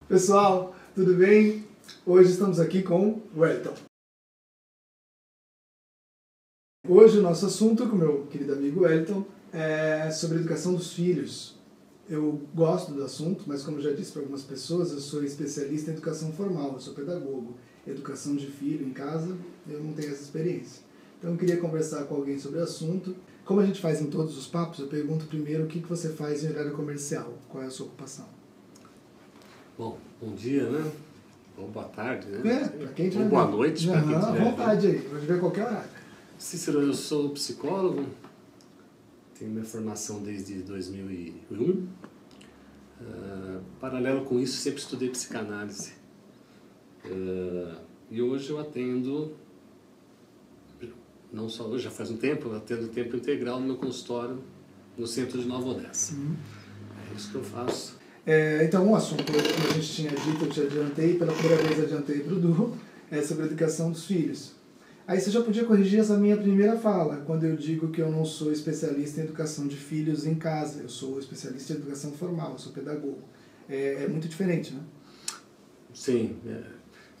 Pessoal, tudo bem? Hoje estamos aqui com o Wellington. Hoje o nosso assunto com meu querido amigo Wellington é sobre a educação dos filhos. Eu gosto do assunto, mas como já disse para algumas pessoas, eu sou especialista em educação formal, eu sou pedagogo. Educação de filho em casa, eu não tenho essa experiência. Então eu queria conversar com alguém sobre o assunto. Como a gente faz em todos os papos, eu pergunto primeiro o que você faz em horário comercial, qual é a sua ocupação? Bom dia, né? Ou boa tarde, né? Para quem tiver. Ou boa noite, para quem tiver. À vontade aí, pode ver qualquer horário. Cícero, eu sou psicólogo, tenho minha formação desde 2001. Paralelo com isso, sempre estudei psicanálise. E hoje eu atendo, não só hoje, já faz um tempo, eu atendo tempo integral no meu consultório, no centro de Nova Odessa. É isso que eu faço. Então, um assunto que a gente tinha dito, eu te adiantei, pela primeira vez adiantei para o Du, é sobre a educação dos filhos. Aí você já podia corrigir essa minha primeira fala, quando eu digo que eu não sou especialista em educação de filhos em casa, eu sou especialista em educação formal, eu sou pedagogo. É muito diferente, né? Sim,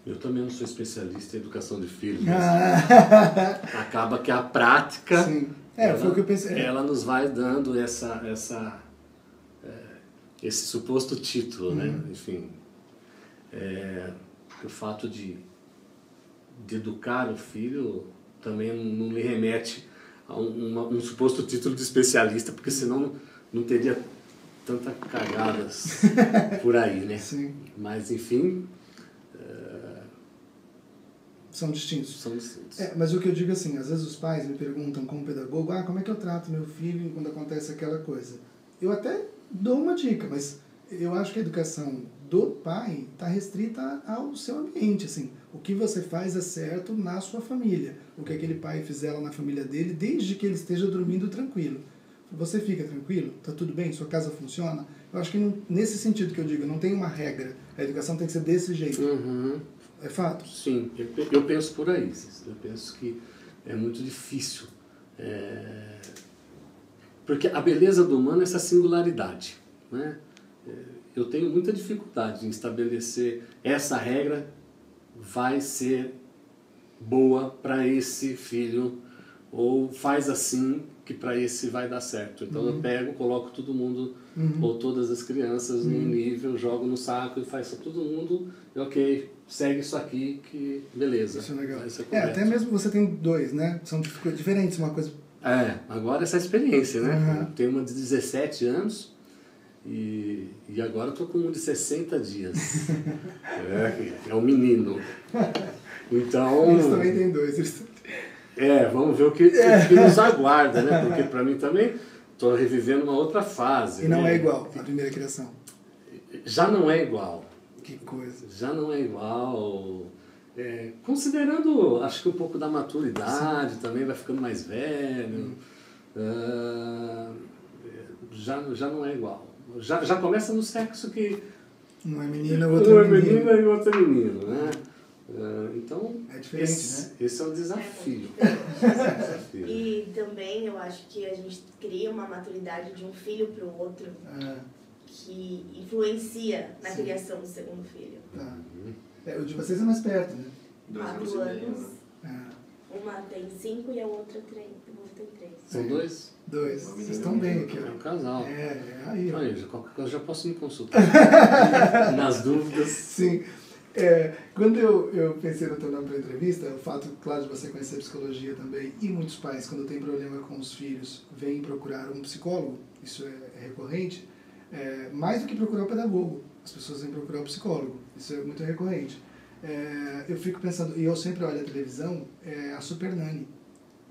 eu também não sou especialista em educação de filhos, mas acaba que a prática, Sim. Foi o que eu pensei. Ela nos vai dando esse suposto título, né? Enfim, o fato de educar o filho também não lhe remete a um suposto título de especialista, porque senão não teria tantas cagadas por aí, né? Sim. Mas, enfim... São distintos. São distintos. Mas o que eu digo assim, às vezes os pais me perguntam como pedagogo, como é que eu trato meu filho quando acontece aquela coisa? Eu até dou uma dica, mas eu acho que a educação do pai está restrita ao seu ambiente, assim. O que você faz é certo na sua família. O que aquele pai fizer lá na família dele, desde que ele esteja dormindo tranquilo. Você fica tranquilo? Está tudo bem? Sua casa funciona? Eu acho que nesse sentido que eu digo, não tem uma regra. A educação tem que ser desse jeito. É fato? Sim, eu penso por aí. Eu penso que é muito difícil. Porque a beleza do humano é essa singularidade, né? Eu tenho muita dificuldade em estabelecer essa regra vai ser boa para esse filho, ou faz assim que para esse vai dar certo. Então eu pego, coloco todo mundo, ou todas as crianças num nível, jogo no saco e faz todo mundo, ok, segue isso aqui que beleza. Isso é legal. Até mesmo você tem dois, né? São diferentes uma coisa. Agora essa experiência, né? Eu tenho uma de 17 anos, e agora eu tô com um de 60 dias. É um menino. Então... Eles também têm dois. Vamos ver o que nos aguarda, né? Porque para mim também estou revivendo uma outra fase. E não é igual a primeira criação? Já não é igual. Que coisa. Já não é igual. Considerando, acho que um pouco da maturidade. Sim. Também vai ficando mais velho. Já não é igual. Já começa no sexo que... Um é menina, o outro é menino. Uma é menina e o outro é menino, né? Então, é diferente, né? Esse é um desafio. E também eu acho que a gente cria uma maturidade de um filho para o outro que influencia na criação do segundo filho. O de vocês é mais perto, né? 4 anos. Uma tem 5 e a outra tem 3. São dois? Vocês estão bem aqui. É um casal. Aí. Qualquer coisa já posso me consultar. Nas dúvidas. Sim. Quando eu pensei no teu nome para a entrevista, o fato, claro, de você conhecer psicologia também, e muitos pais, quando tem problema com os filhos, vêm procurar um psicólogo, isso é recorrente, mais do que procurar o pedagogo, as pessoas vêm procurar o psicólogo, isso é muito recorrente. Eu fico pensando, e eu sempre olho a televisão, a Super Nanny.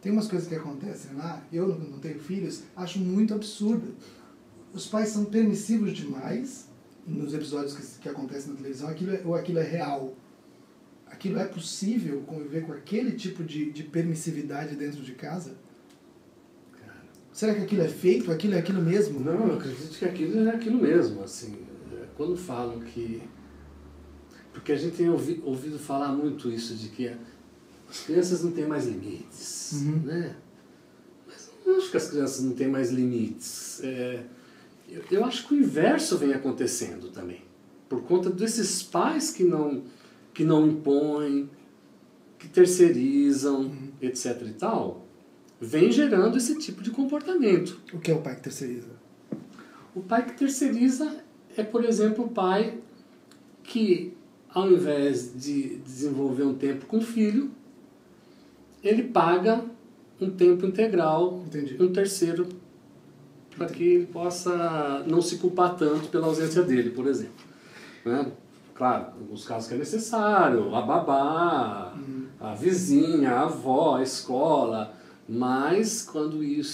Tem umas coisas que acontecem lá, eu não tenho filhos, acho muito absurdo. Os pais são permissivos demais nos episódios que acontecem na televisão, aquilo é real. Aquilo é possível conviver com aquele tipo de permissividade dentro de casa? Será que aquilo é feito? Aquilo é aquilo mesmo? Não, eu acredito que aquilo é aquilo mesmo. Assim, quando falam que... Porque a gente tem ouvido falar muito isso, de que as crianças não têm mais limites, né? Mas eu não acho que as crianças não têm mais limites. Eu acho que o inverso vem acontecendo também. por conta desses pais que não impõem, que terceirizam, etc. e tal, vem gerando esse tipo de comportamento. O que é o pai que terceiriza? O pai que terceiriza é, por exemplo, o pai que, ao invés de desenvolver um tempo com o filho, ele paga um tempo integral, Entendi. um terceiro, para que ele possa não se culpar tanto pela ausência dele, por exemplo. Né? Claro, em alguns casos que é necessário, a babá, a vizinha, a avó, a escola, mas quando ele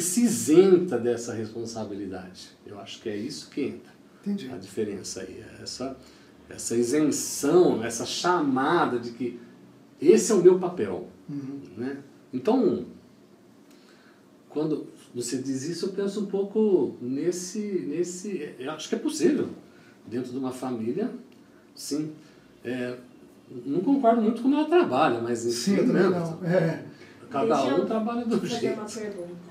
se isenta dessa responsabilidade. Eu acho que é isso que entra. Entendi. A diferença aí, essa isenção, essa chamada de que esse é o meu papel. Né? Então, quando você diz isso, eu penso um pouco eu acho que é possível, dentro de uma família, sim. Não concordo muito com como ela trabalha, mas enfim, sim, eu também não. Cada um trabalha do jeito. Uma pergunta.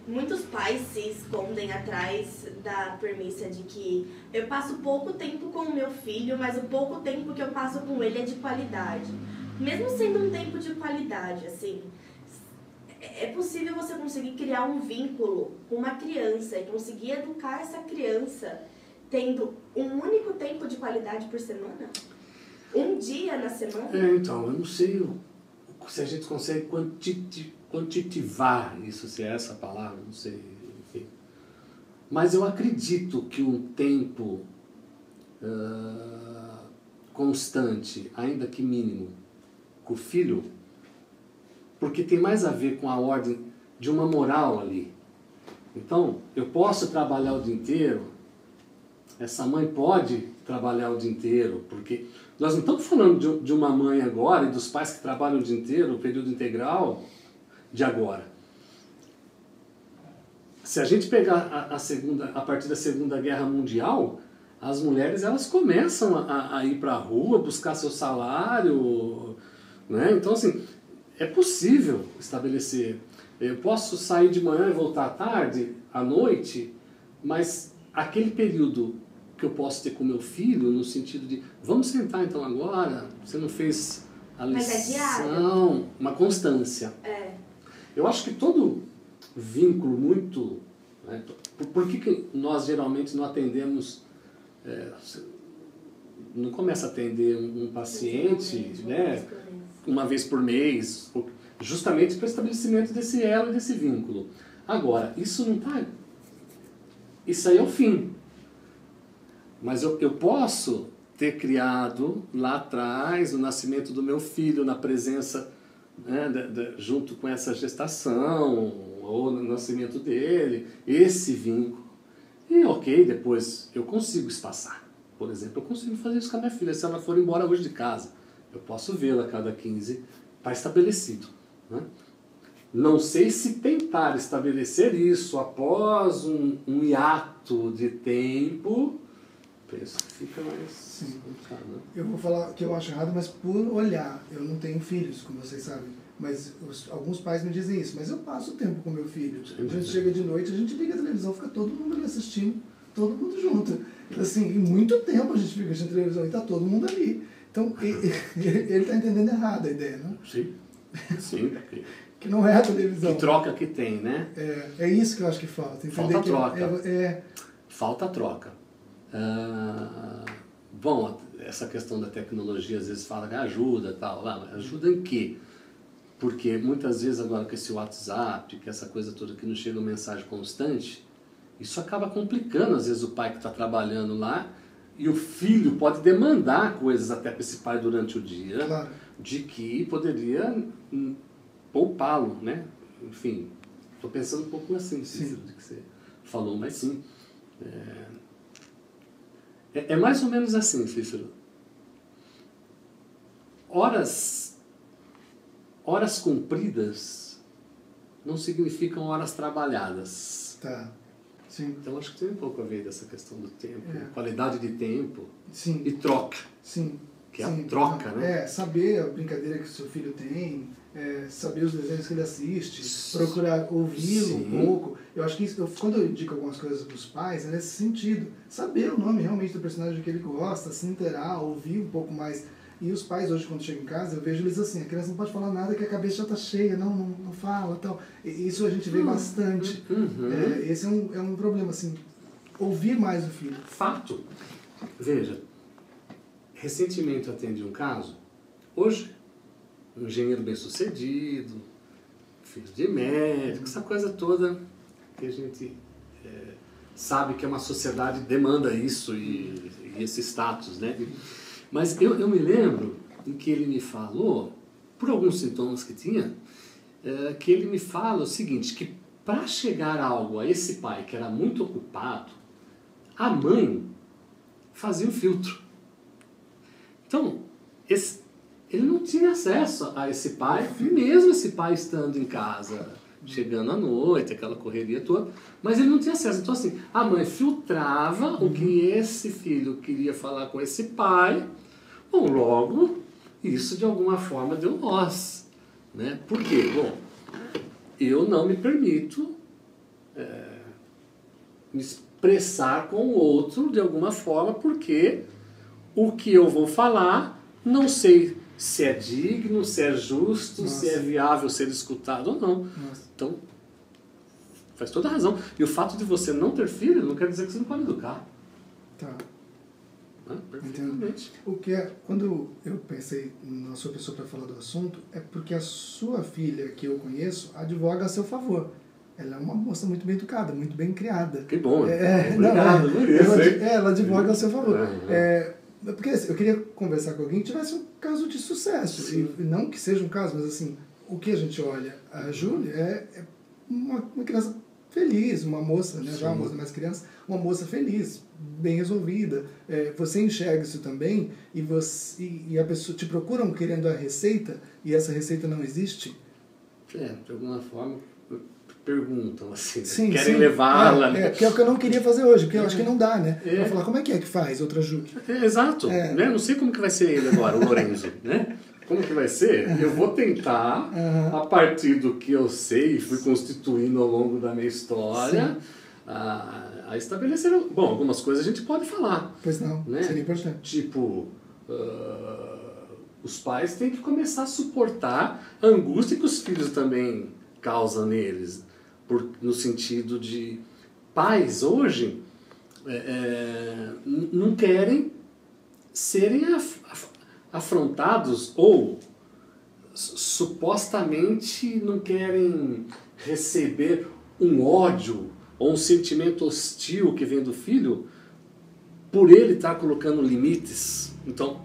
Muitos pais se escondem atrás da premissa de que eu passo pouco tempo com o meu filho, mas o pouco tempo que eu passo com ele é de qualidade. Mesmo sendo um tempo de qualidade, assim, é possível você conseguir criar um vínculo com uma criança e conseguir educar essa criança tendo um único tempo de qualidade por semana? Um dia na semana? Então, eu não sei se a gente consegue quantitivar isso, se é essa a palavra, não sei, enfim. Mas eu acredito que um tempo constante, ainda que mínimo, com o filho, porque tem mais a ver com a ordem de uma moral ali. Então, eu posso trabalhar o dia inteiro, essa mãe pode trabalhar o dia inteiro, porque nós não estamos falando de uma mãe agora e dos pais que trabalham o dia inteiro, o período integral de agora. Se a gente pegar a partir da Segunda Guerra Mundial, as mulheres elas começam a ir para a rua, buscar seu salário, né? Então, assim, é possível estabelecer. Eu posso sair de manhã e voltar à tarde, à noite, mas aquele período que eu posso ter com meu filho, no sentido de, vamos sentar então agora, você não fez a lição, mas é diário. Uma constância. Eu acho que todo vínculo muito... Né, por que nós geralmente não atendemos... não começa a atender um paciente, né, uma vez por mês, justamente para o estabelecimento desse elo e desse vínculo. Agora, isso não está... Isso aí é o fim. Mas eu posso ter criado lá atrás, no nascimento do meu filho, na presença, né, junto com essa gestação, ou no nascimento dele, esse vínculo. E ok, depois eu consigo espaçar. Por exemplo, eu consigo fazer isso com a minha filha. Se ela for embora hoje de casa, eu posso vê-la a cada 15, está estabelecido. Né? Não sei se tentar estabelecer isso após um hiato de tempo, penso que fica mais complicado. Né? Eu vou falar que eu acho errado, mas por olhar, eu não tenho filhos, como vocês sabem, mas alguns pais me dizem isso, mas eu passo tempo com meu filho. A gente chega de noite, a gente liga a televisão, fica todo mundo ali assistindo, todo mundo junto. Assim, em muito tempo a gente fica assistindo televisão e está todo mundo ali. Então, ele está entendendo errado a ideia, né? Sim, sim. Que não é a televisão. Que troca que tem, né? É isso que eu acho que falta. Falta troca. Falta troca. Bom, essa questão da tecnologia às vezes fala que ajuda e tal, mas ajuda em quê? Porque muitas vezes agora com esse WhatsApp, que essa coisa toda que não chega uma mensagem constante, isso acaba complicando às vezes o pai que está trabalhando lá e o filho pode demandar coisas até para esse pai durante o dia, claro, de que poderia poupá-lo, né? Enfim, estou pensando um pouco assim, Cícero, do que você falou, mas sim. É mais ou menos assim, Cícero. Horas cumpridas não significam horas trabalhadas. Tá. Sim. Então acho que tem um pouco a ver dessa questão do tempo, qualidade de tempo, sim, e troca. Sim. que é a troca, né? Saber a brincadeira que o seu filho tem, saber os desenhos que ele assiste, procurar ouvi-lo um pouco. Eu acho que isso, quando eu indico algumas coisas para os pais, é nesse sentido. Saber o nome realmente do personagem que ele gosta, se inteirar, ouvir um pouco mais. E os pais hoje, quando chegam em casa, eu vejo eles assim, a criança não pode falar nada que a cabeça já está cheia, não fala, tal. Isso a gente vê bastante. Esse é um problema, assim, ouvir mais o filho. Fato. Veja, recentemente eu atendi um caso, hoje, um engenheiro bem-sucedido, filho de médico, essa coisa toda que a gente sabe que uma sociedade demanda isso e esse status, né? Mas eu me lembro em que ele me falou, por alguns sintomas que tinha, que ele me fala o seguinte, que para chegar algo a esse pai que era muito ocupado, a mãe fazia um filtro. Então, ele não tinha acesso a esse pai, mesmo esse pai estando em casa, chegando à noite, aquela correria toda, mas ele não tinha acesso. Então, assim, a mãe filtrava o que esse filho queria falar com esse pai, bom, logo, isso de alguma forma deu nós, né? Por quê? Bom, eu não me permito me expressar com o outro de alguma forma, porque o que eu vou falar, não sei se é digno, se é justo, se é viável ser escutado ou não. Então, faz toda a razão. E o fato de você não ter filho não quer dizer que você não pode educar. Tá. Perfeitamente. O que quando eu pensei na sua pessoa para falar do assunto, é porque a sua filha, que eu conheço, advoga a seu favor. Ela é uma moça muito bem educada, muito bem criada. Que bom. Obrigado por isso. Ela advoga a seu favor. Porque assim, eu queria conversar com alguém que tivesse um caso de sucesso. E não que seja um caso, mas assim, o que a gente olha, a Júlia é uma criança feliz, uma moça, né? Já uma moça mais criança, uma moça feliz, bem resolvida. Você enxerga isso também e a pessoa te procuram querendo a receita e essa receita não existe? De alguma forma perguntam assim, sim, querem levá-la. Que é o que eu não queria fazer hoje, porque eu acho que não dá, né? Pra falar, como é que faz outra Júlia? Exato. Né? Não sei como que vai ser ele agora, o Lorenzo, né? Como que vai ser? Eu vou tentar, a partir do que eu sei e fui constituindo ao longo da minha história, a estabelecer... Bom, algumas coisas a gente pode falar. Pois não, né? Seria importante. Tipo, os pais têm que começar a suportar a angústia que os filhos também causam neles. No sentido de... Pais, hoje, não querem serem afrontados ou supostamente não querem receber um ódio ou um sentimento hostil que vem do filho por ele estar colocando limites. Então,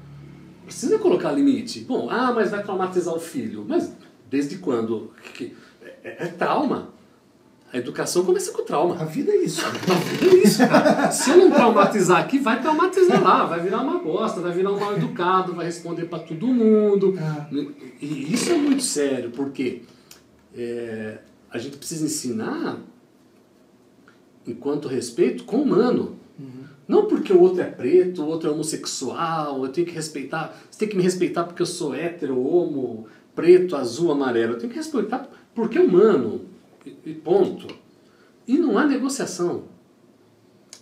precisa colocar limite. Bom, mas vai traumatizar o filho. Mas desde quando? É trauma. A educação começa com trauma. A vida é isso. A vida é isso, cara. Se eu não traumatizar aqui, vai traumatizar lá. Vai virar uma bosta, vai virar um mal educado, vai responder para todo mundo. E isso é muito sério, porque a gente precisa ensinar, enquanto respeito, com o humano. Não porque o outro é preto, o outro é homossexual, eu tenho que respeitar. Você tem que me respeitar porque eu sou hétero, homo, preto, azul, amarelo. Eu tenho que respeitar porque é humano. E ponto. E não há negociação.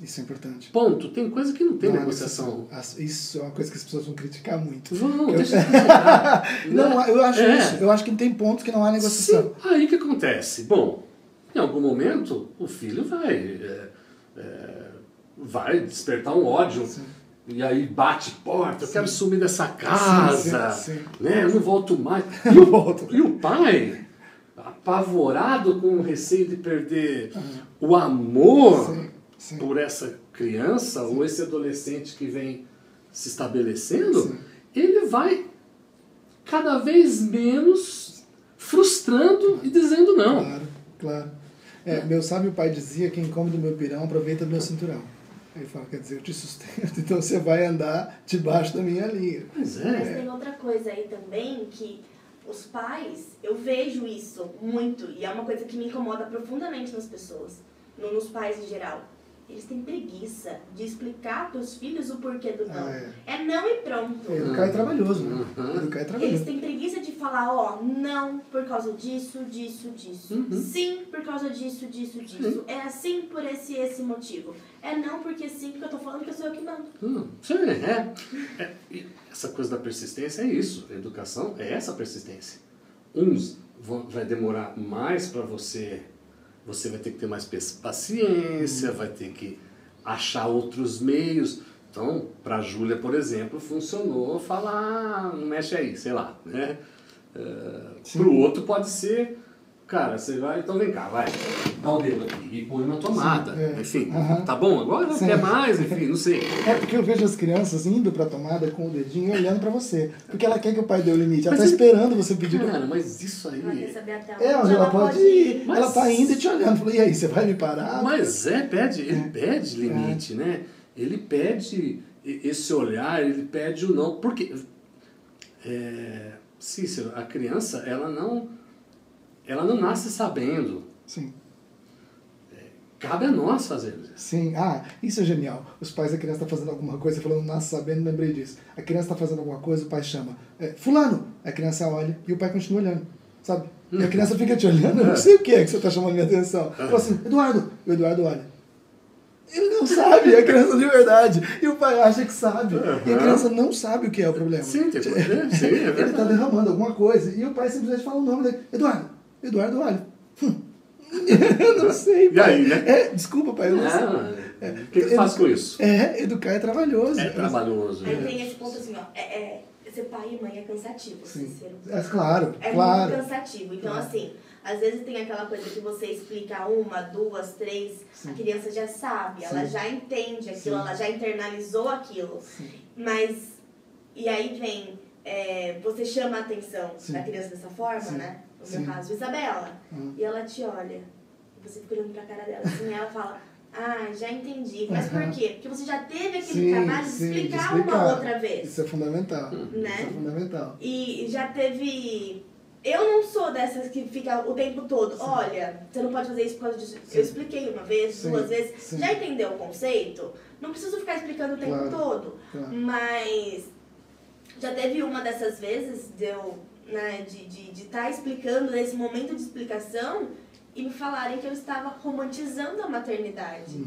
Isso é importante. Ponto. Tem coisa que não tem negociação. Isso é uma coisa que as pessoas vão criticar muito. Deixa eu criticar. Não, eu acho isso. Eu acho que tem pontos que não há negociação. Sim. Aí o que acontece? Bom, em algum momento o filho vai despertar um ódio. Sim. E aí bate porta, eu quero sumir dessa casa, sim. Né? Eu não volto mais. E o pai, apavorado com o receio de perder o amor por essa criança ou esse adolescente que vem se estabelecendo, ele vai cada vez menos frustrando e dizendo não. Claro. Meu sábio pai dizia, quem come do meu pirão aproveita do meu cinturão. Aí fala, quer dizer, eu te sustento, então você vai andar debaixo da minha linha. Mas tem outra coisa aí também, que os pais, eu vejo isso muito, e é uma coisa que me incomoda profundamente nas pessoas, nos pais em geral. eles têm preguiça de explicar para os filhos o porquê do não. É. É não e pronto. Educar é trabalhoso, né? Educar é Eles trabalhoso. têm preguiça de falar, ó, não por causa disso, disso, disso. Sim por causa disso, disso, disso. É assim por esse motivo. É não porque sim, porque eu tô falando que eu sou eu que mando. Sim, e essa coisa da persistência é isso. A educação é essa persistência. Uns vai demorar mais para você vai ter que ter mais paciência, vai ter que achar outros meios. Então, para a Júlia, por exemplo, funcionou falar, não mexe aí, sei lá, né? Para o outro pode ser, cara, você vai, então vem cá, vai, dá o dedo aqui e põe na tomada. Enfim, tá bom agora? Não quer mais? Enfim, não sei. É porque eu vejo as crianças indo pra tomada com o dedinho e olhando pra você. Porque ela quer que o pai dê o limite. Ela tá esperando você pedir. Cara, mas isso aí... Ela quer saber até onde ela pode ir. Mas... Ela tá indo e te olhando. Falou, e aí, você vai me parar? Mas ele pede limite, né? Ele pede esse olhar, ele pede o não. Porque, Cícero, a criança, ela não nasce sabendo. Sim. Cabe a nós fazer isso. Sim, isso é genial. Os pais, a criança está fazendo alguma coisa, falando, nasce sabendo, lembrei disso. A criança está fazendo alguma coisa, o pai chama, fulano! A criança olha e o pai continua olhando, sabe? E a criança fica te olhando, eu não sei o que é que você está chamando minha atenção. Fala assim, Eduardo! E o Eduardo olha. Ele não sabe, é a criança de verdade. E o pai acha que sabe. E a criança não sabe o que é o problema. Sim, tem problema. Sim, é verdade. Ele está derramando alguma coisa. E o pai simplesmente fala o nome dele. Eduardo! Eduardo olha. Eu não sei, pai. E aí, né? Desculpa, pai, eu não sei. O que faz com isso? Educar é trabalhoso. É trabalhoso. Aí tem esse ponto assim, ó, ser pai e mãe é cansativo. Sim. Claro. É muito cansativo. Então, assim, às vezes tem aquela coisa que você explica 1, 2, 3, a criança já sabe, ela já entende aquilo, ela já internalizou aquilo. Sim. Mas, e aí vem, você chama a atenção da criança dessa forma, né? No meu caso, Isabela. E ela te olha, você fica olhando pra cara dela assim, e ela fala, já entendi. Mas por quê? Porque você já teve aquele trabalho de explicar uma outra vez. Isso é fundamental. Né? Isso é fundamental. E já teve... Eu não sou dessas que fica o tempo todo, olha, você não pode fazer isso por causa disso. Eu expliquei uma vez, 2 vezes. Já entendeu o conceito? Não preciso ficar explicando o tempo todo. Mas já teve uma dessas vezes de eu... Né, de estar explicando nesse momento de explicação e me falarem que eu estava romantizando a maternidade.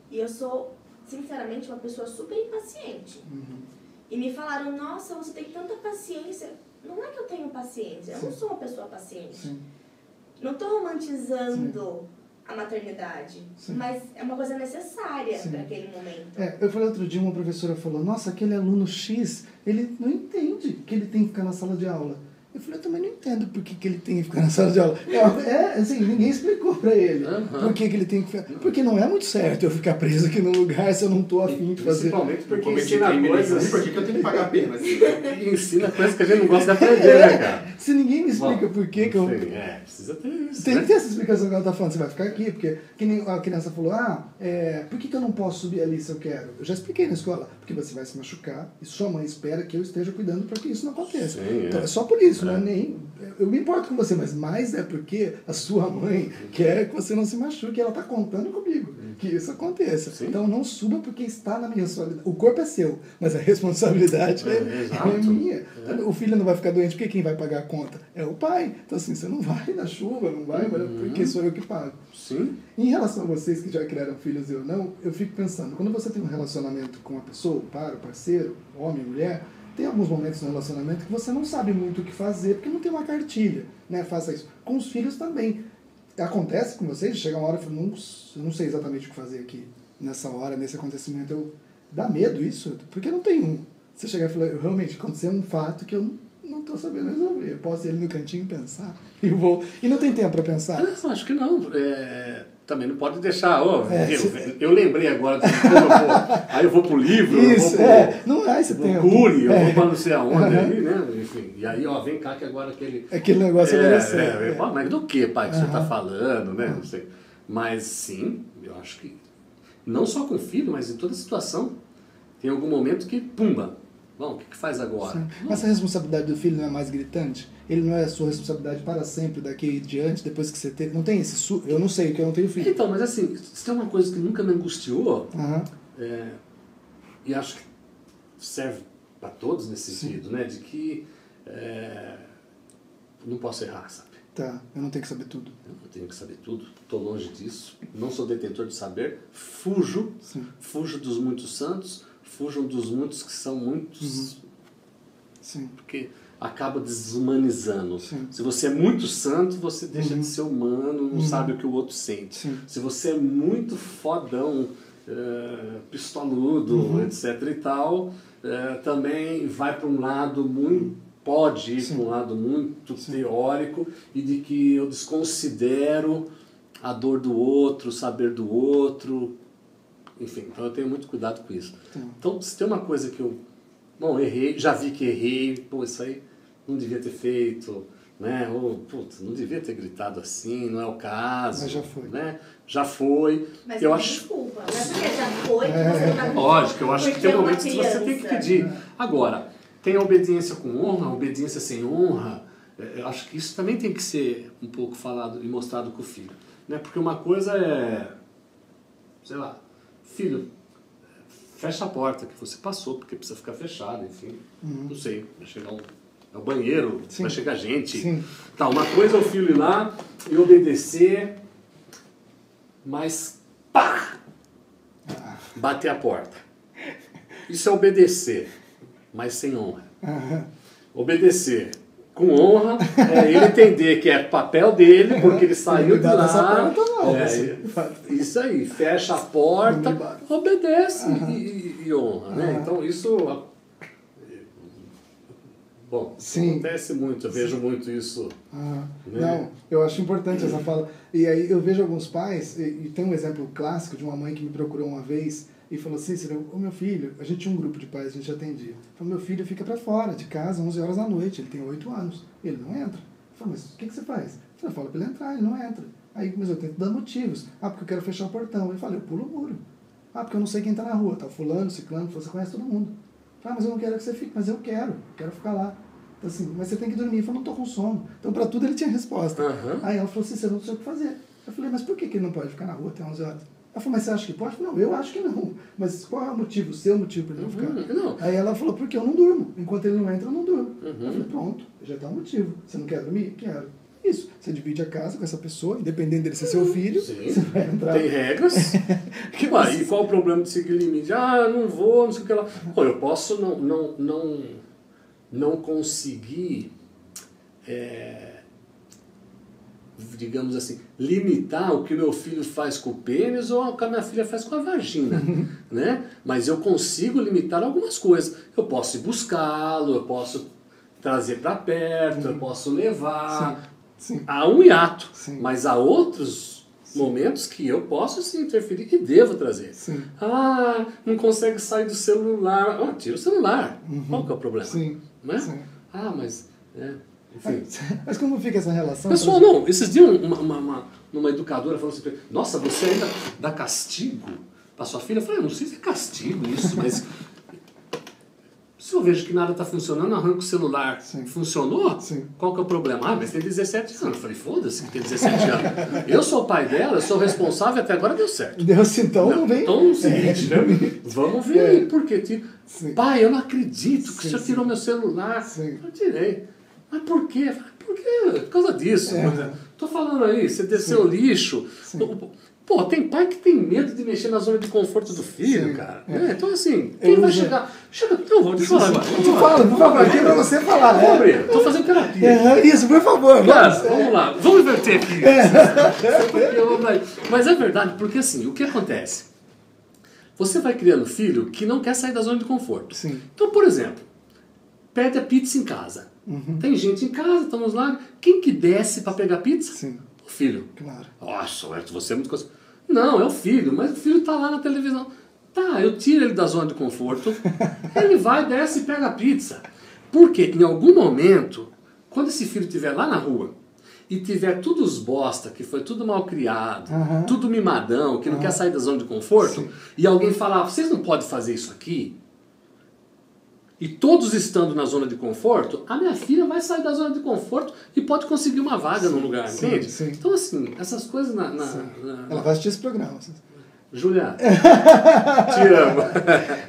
E eu sou, sinceramente, uma pessoa super impaciente. E me falaram, nossa, você tem tanta paciência. Não é que eu tenho paciência, eu não sou uma pessoa paciente. Não estou romantizando a maternidade, mas é uma coisa necessária para aquele momento. Eu falei outro dia, uma professora falou, nossa, aquele aluno X, ele não entende que ele tem que ficar na sala de aula. Eu falei, eu também não entendo por que ele tem que ficar na sala de aula. Assim, ninguém explicou pra ele por que ele tem que ficar. Porque não é muito certo eu ficar preso aqui no lugar se eu não tô afim de fazer. Principalmente porque ensina coisas... Por que eu tenho que pagar a pena? Assim? Ensina coisas que a gente não gosta de aprender, né, cara? Se ninguém me explica por que eu... precisa ter isso, Tem que ter essa explicação que ela tá falando. Você vai ficar aqui, porque que nem a criança falou, por que eu não posso subir ali se eu quero? Eu já expliquei na escola. Porque você vai se machucar e sua mãe espera que eu esteja cuidando para que isso não aconteça. Então é só por isso. Não é nem, eu me importo com você, mas mais é porque a sua mãe quer que você não se machuque, ela está contando comigo que isso aconteça. Então não suba porque está na minha responsabilidade. O corpo é seu, mas a responsabilidade é minha. O filho não vai ficar doente porque quem vai pagar a conta é o pai. Então assim, você não vai na chuva, não vai, porque sou eu que pago. Em relação a vocês que já criaram filhos e eu não, eu fico pensando, quando você tem um relacionamento com a pessoa, o parceiro, homem, mulher, tem alguns momentos no relacionamento que você não sabe muito o que fazer, porque não tem uma cartilha, né? Faça isso. Com os filhos também. Acontece com vocês? Chega uma hora e fala, eu não sei exatamente o que fazer aqui, nessa hora, nesse acontecimento. Dá medo isso? Porque não tem um. Você chegar e falar, realmente, aconteceu um fato que eu não estou sabendo resolver. Eu posso ir ali no cantinho pensar e vou. E não tem tempo para pensar? Eu acho que não. Também não pode deixar, eu lembrei agora de como eu vou, aí eu vou pro livro, isso, eu vou esse tempo. Cule, eu vou para não sei aonde, aí, né? Enfim, e aí, vem cá que agora aquele negócio apareceu. Mas do que, pai, que você está falando, né? Não sei. Mas sim, eu acho que não só com o filho, mas em toda situação, tem algum momento que, pumba, Bom, o que faz agora? Mas a responsabilidade do filho não é mais gritante? Ele não é a sua responsabilidade para sempre daqui em diante, depois que você teve... Não tem esse... Eu não sei, porque eu não tenho filho. Então, mas assim, se tem uma coisa que nunca me angustiou, e acho que serve para todos nesse sentido, né? De que não posso errar, sabe? Tá, eu não tenho que saber tudo. Eu não tenho que saber tudo, estou longe disso, não sou detentor de saber, fujo dos muitos santos, fujam dos muitos que são muitos, porque acaba desumanizando. Se você é muito santo, você deixa de ser humano, não sabe o que o outro sente. Se você é muito fodão, pistoludo, etc e tal, também vai para um lado muito... Pode ir para um lado muito teórico e de que eu desconsidero a dor do outro, o saber do outro, enfim, então eu tenho muito cuidado com isso. Então, se tem uma coisa que eu, errei, já vi que errei, isso aí não devia ter feito, né? Ou, não devia ter gritado assim, não é o caso. Mas já foi. Né? Já foi. Mas eu acho... desculpa, não é porque já foi que você não tá... Lógico, eu acho que tem momentos que você tem que pedir. Agora, tem a obediência com honra, a obediência sem honra. Eu acho que isso também tem que ser um pouco falado e mostrado com o filho. Né? Porque uma coisa é, sei lá, filho, fecha a porta que você passou, porque precisa ficar fechado, enfim. Não sei, vai chegar é o banheiro, vai chegar gente. Tá, uma coisa é o filho ir lá e obedecer, mas pá! Bater a porta. Isso é obedecer, mas sem honra. Obedecer com honra é ele entender que é papel dele, porque ele saiu de lá. Isso aí, fecha a porta, obedece e honra. Né? Então isso... Bom, isso acontece muito, eu vejo muito isso. Né? Não, eu acho importante essa fala. E aí eu vejo alguns pais, e tem um exemplo clássico de uma mãe que me procurou uma vez e falou assim, o meu filho, a gente tinha um grupo de pais, a gente atendia. Falou, meu filho fica pra fora de casa 11 horas da noite, ele tem 8 anos, ele não entra. Eu falei, mas o que você faz? Eu falo pra ele entrar, ele não entra. Aí, mas eu tento dar motivos. Porque eu quero fechar o portão. Eu falei, eu pulo o muro. Porque eu não sei quem tá na rua, tá fulano, ciclano, você conhece todo mundo. Mas eu não quero que você fique, mas eu quero ficar lá. Então, assim, mas você tem que dormir. Eu falei, não tô com sono. Então, pra tudo ele tinha resposta. Aí ela falou assim, você não sei o que fazer. Eu falei, mas por que ele não pode ficar na rua até 11 horas? Ela falou, mas você acha que pode? Eu falei, não, eu acho que não. Mas qual é o motivo, o seu motivo para ele não ficar? Não. Aí ela falou, porque eu não durmo. Enquanto ele não entra, eu não durmo. Eu falei, pronto, já tá um motivo. Você não quer dormir? Quero. Isso. Você divide a casa com essa pessoa, independente dele ser seu filho. Você vai entrar. Tem regras. E qual o problema de seguir limite? Não vou, não sei o que lá. Eu posso não conseguir, digamos assim, limitar o que meu filho faz com o pênis ou o que a minha filha faz com a vagina, né? Mas eu consigo limitar algumas coisas. Eu posso ir buscá-lo, eu posso trazer para perto, eu posso levar. Há um hiato, mas há outros momentos que eu posso sim interferir e devo trazer. Não consegue sair do celular. Tira o celular. Qual que é o problema? Né? Mas... enfim. Mas como fica essa relação? Pessoal, não, esses dias uma educadora falou assim, nossa, você ainda dá castigo para sua filha? Eu falei, não sei se é castigo isso, mas se eu vejo que nada está funcionando, arranco o celular. Funcionou? Qual que é o problema? Mas tem 17 anos. Eu falei, foda-se que tem 17 anos. Eu sou o pai dela, eu sou responsável, até agora deu certo. Então não vem. Então é o seguinte, vamos ver aí, porque pai, eu não acredito que o senhor tirou meu celular. Eu tirei. Mas por quê? Por quê? Por causa disso. Tô falando aí, você desceu o lixo. Pô, tem pai que tem medo de mexer na zona de conforto do filho, cara. Então assim, quem vai chegar... Não, vou te falar agora. Fala, por favor, aqui é pra você falar. Tô fazendo terapia. Isso, por favor. Cara, vamos lá. Vamos inverter aqui. Mas é verdade, porque assim, o que acontece? Você vai criando filho que não quer sair da zona de conforto. Então, por exemplo, pede a pizza em casa. Tem gente em casa, estamos lá. Quem que desce para pegar pizza? O filho. Claro. Nossa, você é muito coisa. Não, é o filho, mas o filho está lá na televisão. Eu tiro ele da zona de conforto, ele vai, desce e pega a pizza. Porque em algum momento, quando esse filho estiver lá na rua e tiver tudo os bosta, que foi tudo mal criado, tudo mimadão, que não quer sair da zona de conforto, e alguém falar, vocês não podem fazer isso aqui? e todos estando na zona de conforto, a minha filha vai sair da zona de conforto e pode conseguir uma vaga no lugar, entende? Sim. Então, assim, essas coisas Ela vai assistir esse programa. Júlia, te amo.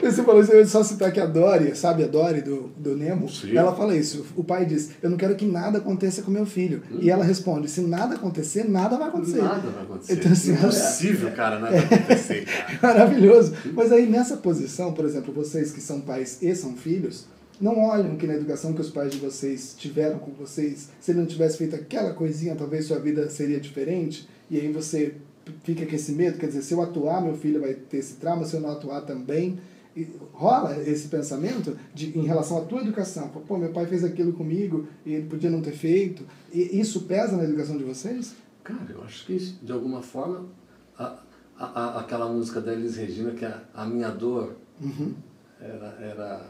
Você falou isso, eu só citar que a Dory, sabe a Dory do Nemo? Sim. Ela fala isso. O pai diz, eu não quero que nada aconteça com meu filho. E ela responde, se nada acontecer, nada vai acontecer. Nada vai acontecer. Então, assim, impossível, cara, nada acontecer, cara. Maravilhoso. Mas aí nessa posição, por exemplo, vocês que são pais e são filhos, não olham que na educação que os pais de vocês tiveram com vocês, se ele não tivesse feito aquela coisinha, talvez sua vida seria diferente, e aí você fica com esse medo, quer dizer, se eu atuar, meu filho vai ter esse trauma, se eu não atuar também. E rola esse pensamento em relação à tua educação. Pô, meu pai fez aquilo comigo e ele podia não ter feito. E isso pesa na educação de vocês? Cara, eu acho que de alguma forma aquela música da Elis Regina, que é a minha dor, era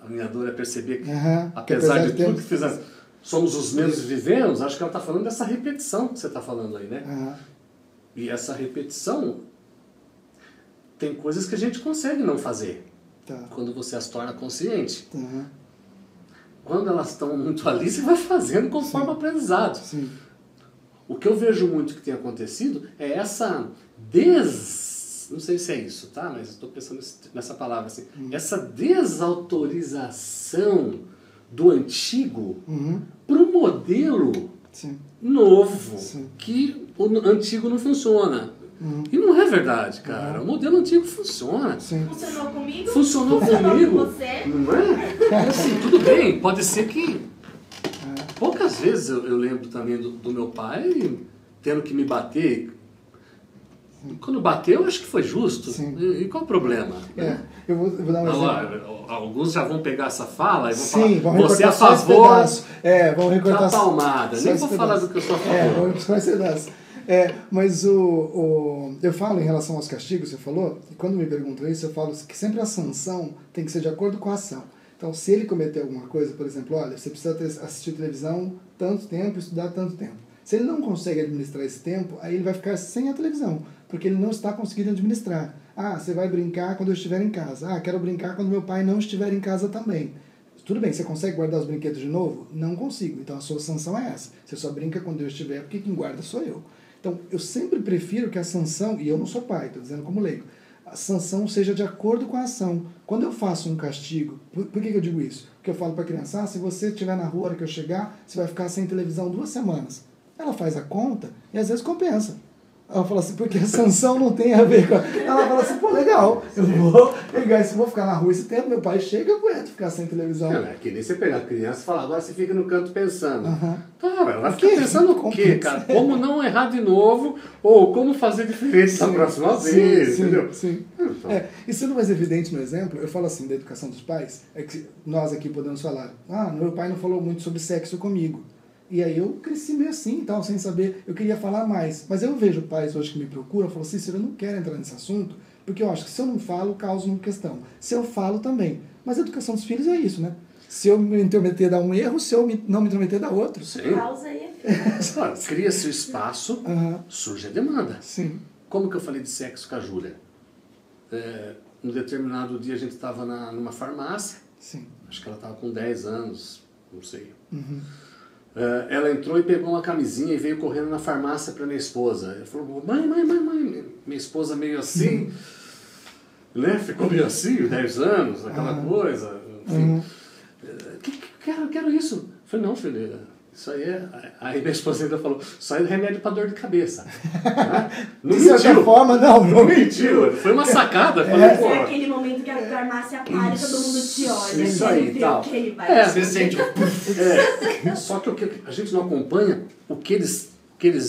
a minha dor é perceber que, apesar de tudo que fizemos, somos os mesmos e vivemos. Acho que ela está falando dessa repetição que você está falando aí, né? E essa repetição, tem coisas que a gente consegue não fazer, quando você as torna consciente. Quando elas estão muito ali, você vai fazendo conforme o aprendizado. Sim. O que eu vejo muito que tem acontecido é essa não sei se é isso, tá? Mas estou pensando nessa palavra assim. Essa desautorização do antigo para o modelo novo, que o antigo não funciona. E não é verdade, cara. O modelo antigo funciona. Funcionou comigo? Funcionou comigo. Com você? Não é? Assim, tudo bem, pode ser que... Poucas vezes eu lembro também do meu pai tendo que me bater. Quando bateu, acho que foi justo. E qual o problema? Eu vou dar um exemplo. Alguns já vão pegar essa fala e vão falar, você é a favor vão recortar da palmada. Nem vou falar do que eu sou a favor. Vamos recortar esse pedaço. Mas eu falo em relação aos castigos, você falou, e quando me perguntam isso, eu falo que sempre a sanção tem que ser de acordo com a ação. Então, se ele cometer alguma coisa, por exemplo, olha, você precisa assistir televisão tanto tempo, estudar tanto tempo. Se ele não consegue administrar esse tempo, aí ele vai ficar sem a televisão, porque ele não está conseguindo administrar. Você vai brincar quando eu estiver em casa. Quero brincar quando meu pai não estiver em casa também. Tudo bem, você consegue guardar os brinquedos de novo? Não consigo. Então, a sua sanção é essa. Você só brinca quando eu estiver, porque quem guarda sou eu. Então, eu sempre prefiro que a sanção, e eu não sou pai, estou dizendo como leigo, a sanção seja de acordo com a ação. Quando eu faço um castigo, por que eu digo isso? Porque eu falo para a criança, se você estiver na rua, a hora que eu chegar, você vai ficar sem televisão 2 semanas. Ela faz a conta e às vezes compensa. Ela fala assim, porque a sanção não tem a ver com... Ela fala assim, pô, legal, eu vou pegar isso, vou ficar na rua esse tempo, meu pai chega, eu aguento ficar sem televisão. É que nem você pegar a criança e falar, agora você fica no canto pensando. Ela vai ficar pensando o quê, cara? Como não errar de novo, ou como fazer diferente da próxima vez, entendeu? Sim. E sendo mais evidente no exemplo, eu falo assim, da educação dos pais, é que nós aqui podemos falar, meu pai não falou muito sobre sexo comigo. E aí eu cresci meio assim e tal, sem saber, eu queria falar mais. Mas eu vejo pais hoje que me procuram e falam, Cícero, eu não quero entrar nesse assunto, porque eu acho que se eu não falo, causa uma questão. Se eu falo, também. Mas a educação dos filhos é isso, né? Se eu me intrometer, dá um erro, se eu não me intrometer, dá outro. Causa e efeito. Cria-se o espaço, surge a demanda. Sim. Como que eu falei de sexo com a Júlia? Um determinado dia a gente estava numa farmácia, acho que ela estava com 10 anos, não sei. Ela entrou e pegou uma camisinha e veio correndo na farmácia para minha esposa. Ela falou, mãe. Minha esposa meio assim, né? Ficou meio assim, 10 anos, aquela coisa. Enfim. Quero isso. Eu falei, não, filha, isso aí é... Aí minha esposa ainda falou, isso aí é remédio para dor de cabeça. Não de certa forma, não mentiu. Foi uma sacada. É aquele momento que a farmácia para e todo mundo te olha. Isso aí, tal. Você sente só que a gente não acompanha o que eles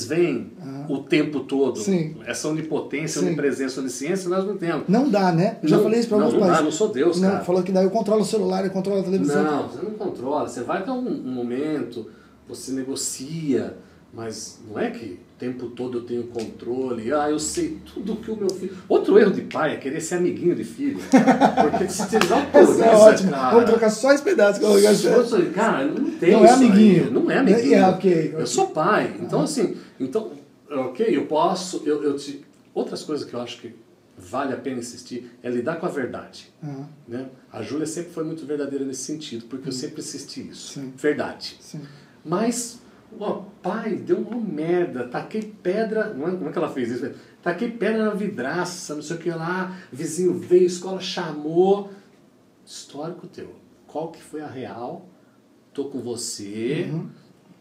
veem o tempo todo. Essa onipotência, onipresença, onisciência, nós não temos. Não dá, né? Eu já falei isso para alguns pais. Não sou Deus, cara. Falou que daí eu controlo o celular, eu controlo a televisão. Não, você não controla. Você vai ter um momento, você negocia, mas não é que o tempo todo eu tenho controle, eu sei tudo que o meu filho... Outro erro de pai é querer ser amiguinho de filho. Porque se te autoriza, é ótimo. Cara... Vamos trocar só esse pedaço que eu vou Cara, não tem não isso é amiguinho. Aí. Não é amiguinho. Okay. Eu sou pai. Então, assim... eu posso... Outras coisas que eu acho que vale a pena insistir, é lidar com a verdade. Né? A Júlia sempre foi muito verdadeira nesse sentido, porque eu sempre insisti isso. Sim. Verdade. Sim. Mas, o pai, deu uma merda, taquei pedra, como é que ela fez isso? Taquei pedra na vidraça, não sei o que lá, vizinho veio, escola chamou. Histórico teu. Qual que foi a real? Tô com você,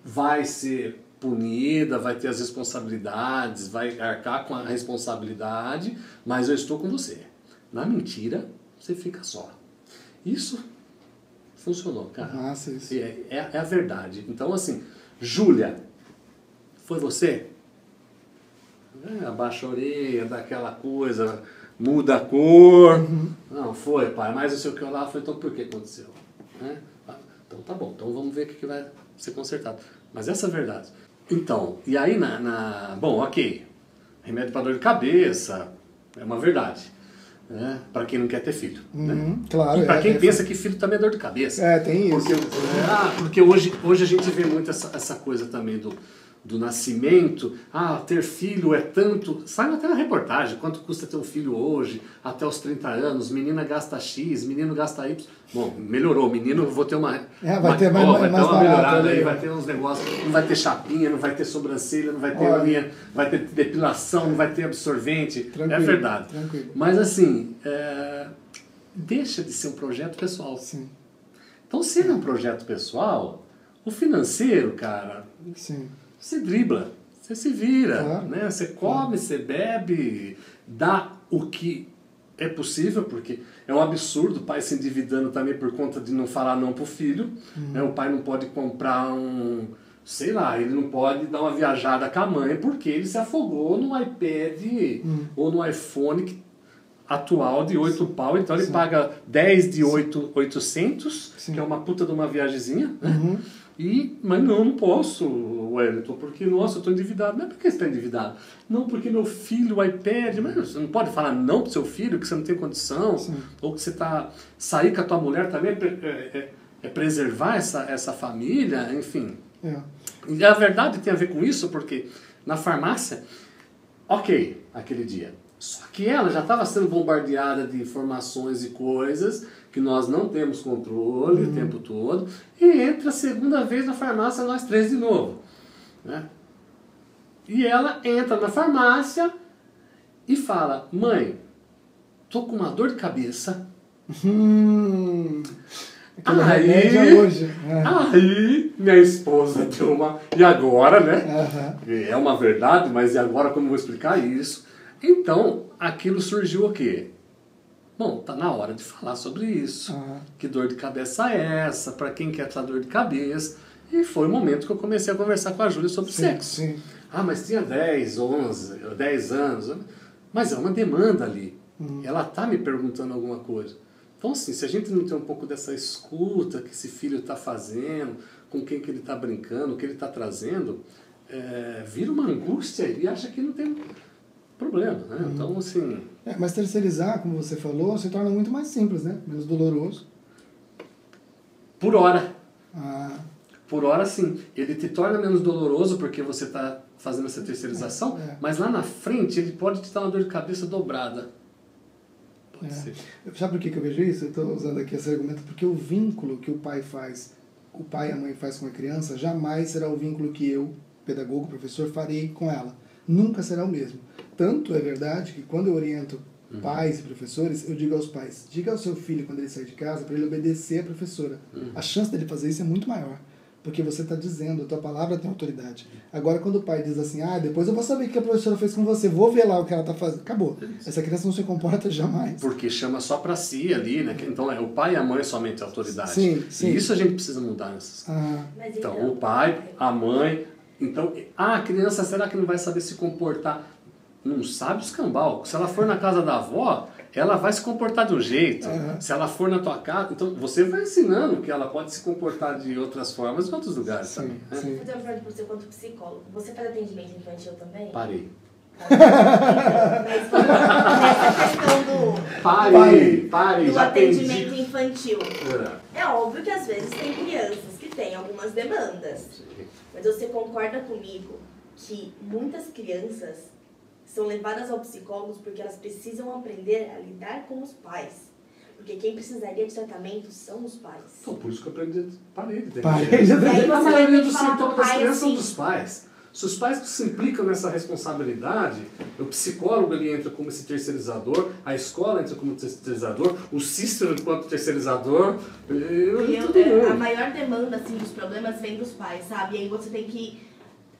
vai ser punida, vai ter as responsabilidades, vai arcar com a responsabilidade, mas eu estou com você. Na mentira, você fica só. Isso funcionou, cara. Nossa, isso. É a verdade. Então, assim, Júlia, foi você? Abaixa a orelha, dá aquela coisa, muda a cor. Não, foi, pai, mas não sei o que lá, foi, então por que aconteceu? Então tá bom, então vamos ver o que vai ser consertado. Mas essa é a verdade. Então, e aí bom, ok, remédio para dor de cabeça, é uma verdade. Né? Para quem não quer ter filho. Né? Claro. E para quem pensa que filho também é dor de cabeça. Tem isso. Porque hoje a gente vê muito essa coisa também do nascimento. Ter filho é tanto. Sai até na reportagem, quanto custa ter um filho hoje, até os 30 anos, menina gasta X, menino gasta Y. Bom, melhorou, menino, vou ter uma... vai ter uma melhorada aí, vai ter uns negócios, não vai ter chapinha, não vai ter sobrancelha, não vai ter unha, vai ter depilação, não vai ter absorvente. Tranquilo, é verdade. Tranquilo. Mas assim, deixa de ser um projeto pessoal. Sim. Então, se é um projeto pessoal, o financeiro, cara... Sim. Você dribla, você se vira, claro. Né? Você come, você bebe, dá o que é possível, porque é um absurdo o pai se endividando também por conta de não falar não pro filho. Né? O pai não pode comprar sei lá, ele não pode dar uma viajada com a mãe porque ele se afogou no iPad ou no iPhone atual de 8 pau, então ele paga 10 de 800, que é uma puta de uma viagemzinha, né? Mas não posso, Wellington, porque, nossa, eu estou endividado. Não é porque você está endividado. Não, porque meu filho, o iPad... Mas você não pode falar não pro seu filho, que você não tem condição. Sim. Ou que você está... Sair com a tua mulher também é preservar essa família, enfim. E a verdade tem a ver com isso, porque na farmácia, ok, aquele dia. Só que ela já estava sendo bombardeada de informações e coisas que nós não temos controle o tempo todo, e entra a segunda vez na farmácia, nós três de novo. Né? E ela entra na farmácia e fala, mãe, tô com uma dor de cabeça. Aí minha esposa deu uma... E agora, né? É uma verdade, mas e agora como eu vou explicar isso? Então, aquilo surgiu o quê? Bom, tá na hora de falar sobre isso. Que dor de cabeça é essa? Para quem quer essa dor de cabeça? E foi o momento que eu comecei a conversar com a Júlia sobre sexo. Sim. Mas tinha 10, 11, 10 anos. Mas é uma demanda ali. Ela tá me perguntando alguma coisa. Então, assim, se a gente não tem um pouco dessa escuta que esse filho está fazendo, com quem que ele está brincando, o que ele está trazendo, vira uma angústia e acha que não tem problema, né? Então, assim... mas terceirizar, como você falou, se torna muito mais simples, né? Menos doloroso. Por hora. Por hora, sim. Ele te torna menos doloroso porque você está fazendo essa terceirização, mas lá na frente ele pode te dar uma dor de cabeça dobrada. Pode ser. Sabe por que eu vejo isso? Eu estou usando aqui esse argumento porque o vínculo que o pai e a mãe faz com a criança, jamais será o vínculo que eu, pedagogo, professor, farei com ela. Nunca será o mesmo. Tanto é verdade que quando eu oriento pais e professores, eu digo aos pais, diga ao seu filho quando ele sair de casa para ele obedecer a professora. A chance dele fazer isso é muito maior, porque você está dizendo, a tua palavra tem autoridade. Agora quando o pai diz assim, depois eu vou saber o que a professora fez com você, vou ver lá o que ela está fazendo, acabou. Essa criança não se comporta jamais. Porque chama só para si ali, né? Então o pai e a mãe somente a autoridade. Sim. E isso a gente precisa mudar nessas Então o pai, a mãe... Então, a criança, será que não vai saber se comportar? Não sabe o escambau. Se ela for na casa da avó, ela vai se comportar de um jeito. Se ela for na tua casa, então você vai ensinando que ela pode se comportar de outras formas em outros lugares também. Vou fazer uma pergunta para você quanto psicólogo. Você faz atendimento infantil também? Parei. Nessa questão do atendimento infantil. É óbvio que às vezes tem crianças que têm algumas demandas. Mas você concorda comigo que muitas crianças são levadas ao psicólogo porque elas precisam aprender a lidar com os pais. Porque quem precisaria de tratamento são os pais. Então, por isso que eu parei de ter A maioria dos sintomas das crianças são dos pais. Se os pais se implicam nessa responsabilidade, o psicólogo ele entra como esse terceirizador, a escola entra como terceirizador, o Cícero enquanto terceirizador. A maior demanda assim, dos problemas vem dos pais, sabe? E aí você tem que...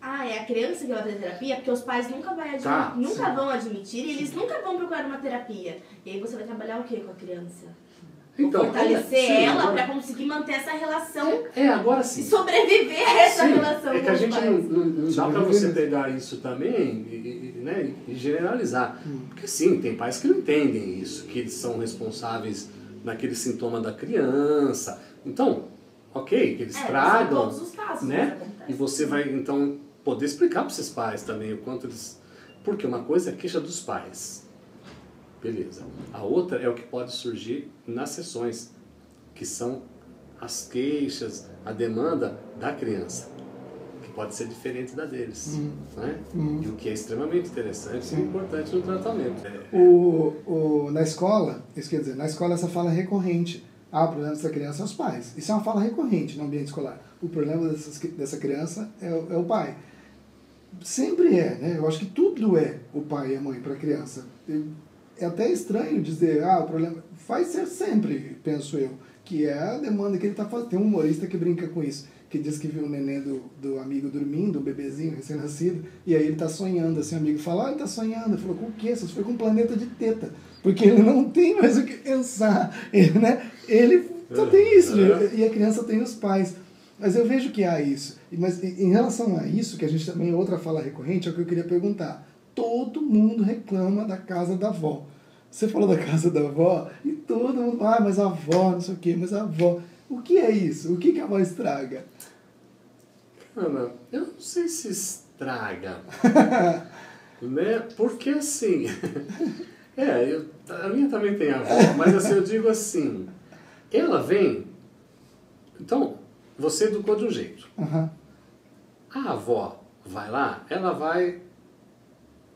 é a criança que vai fazer terapia, porque os pais nunca vão admitir e eles nunca vão procurar uma terapia. E aí você vai trabalhar o quê com a criança? Então, fortalecer ela para conseguir manter essa relação agora sim. e sobreviver a essa relação. É que a gente não dá para você pegar isso também e generalizar. Porque sim, tem pais que não entendem isso, que eles são responsáveis naquele sintoma da criança. Então, ok, que eles tragam, todos os casos, né? E você vai então poder explicar para esses pais também o quanto eles... Porque uma coisa é a queixa dos pais. Beleza. A outra é o que pode surgir nas sessões, que são as queixas, a demanda da criança, que pode ser diferente da deles. Né? E o que é extremamente interessante e importante no tratamento. Na escola, isso quer dizer, na escola essa fala é recorrente. O problema dessa criança é os pais. Isso é uma fala recorrente no ambiente escolar. O problema dessa criança é o pai. Sempre é, né? Eu acho que tudo é o pai e a mãe para a criança. É até estranho dizer, o problema vai ser sempre, penso eu, que é a demanda que ele está fazendo. Tem um humorista que brinca com isso, que diz que viu o neném do amigo dormindo, o bebezinho recém-nascido, e aí ele está sonhando, assim, o amigo fala, ele está sonhando. Ele falou, com o quê? Você foi com um planeta de teta. Porque ele não tem mais o que pensar, ele só tem isso, e a criança tem os pais. Mas eu vejo que há isso. Mas em relação a isso, que a gente também, outra fala recorrente, é o que eu queria perguntar. Todo mundo reclama da casa da avó. Você falou da casa da avó, e todo mundo, mas a avó, não sei o quê, mas a avó. O que é isso? O que a avó estraga? Ana, eu não sei se estraga, né? Porque assim, a minha também tem avó, mas assim, eu digo assim, ela vem, então, você educou de um jeito. A avó vai lá, ela vai,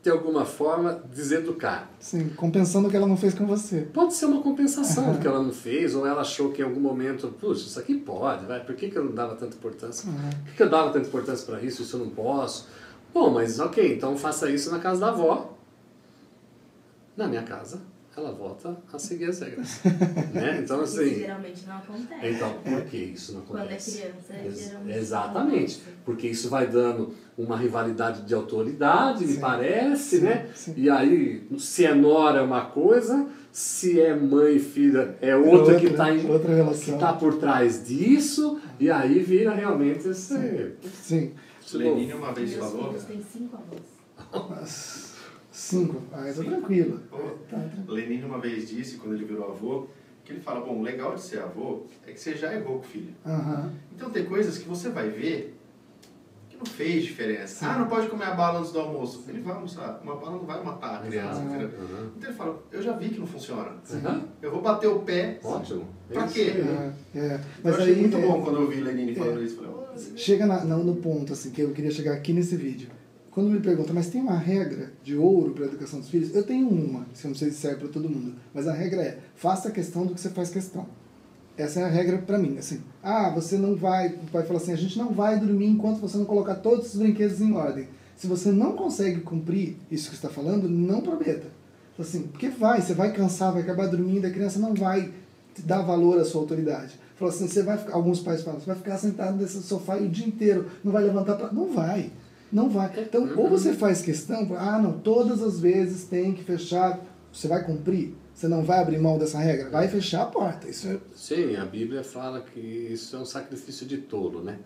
de alguma forma, deseducar. Sim, compensando o que ela não fez com você. Pode ser uma compensação do que ela não fez, ou ela achou que em algum momento, puxa, isso aqui pode, por que eu não dava tanta importância? Por que eu dava tanta importância para isso eu não posso? Bom, mas ok, então faça isso na casa da avó. Na minha casa, ela volta a seguir as regras. Né? Então, assim, isso geralmente não acontece. Então, por que isso não acontece? Quando é criança, geralmente exatamente. Porque isso vai dando uma rivalidade de autoridade, me parece, sim, né? Sim. E aí, se é nora é uma coisa, se é mãe e filha é outra que está por trás disso, e aí vira realmente esse... Sim. Lenine uma vez falou... Meus filhos têm 5 avós. 5? Tô tranquilo. Lenine uma vez disse, quando ele virou avô, que ele fala, bom, o legal de ser avô é que você já errou com o filho. Então tem coisas que você vai ver que não fez diferença. Não pode comer a bala antes do almoço. Ele vai almoçar. Uma bala não vai matar a criança. Então ele fala, eu já vi que não funciona. Eu vou bater o pé. Ótimo. Pra quê? Mas eu achei aí, muito bom quando eu vi Lenine falando isso. Falei, chega no ponto assim, que eu queria chegar aqui nesse vídeo. Quando me perguntam, mas tem uma regra de ouro para a educação dos filhos? Eu tenho uma, eu não sei se serve para todo mundo, mas a regra é, faça questão do que você faz questão. Essa é a regra para mim, assim. Você não vai, o pai fala assim, a gente não vai dormir enquanto você não colocar todos os brinquedos em ordem. Se você não consegue cumprir isso que você está falando, não prometa. Assim, porque você vai cansar, vai acabar dormindo, a criança não vai te dar valor à sua autoridade. Fala assim, alguns pais falam, você vai ficar sentado nesse sofá o dia inteiro, não vai levantar, não vai. Não vai. Então, ou você faz questão, não, todas as vezes tem que fechar, você vai cumprir? Você não vai abrir mão dessa regra? Vai fechar a porta. Isso Sim, a Bíblia fala que isso é um sacrifício de tolo, né?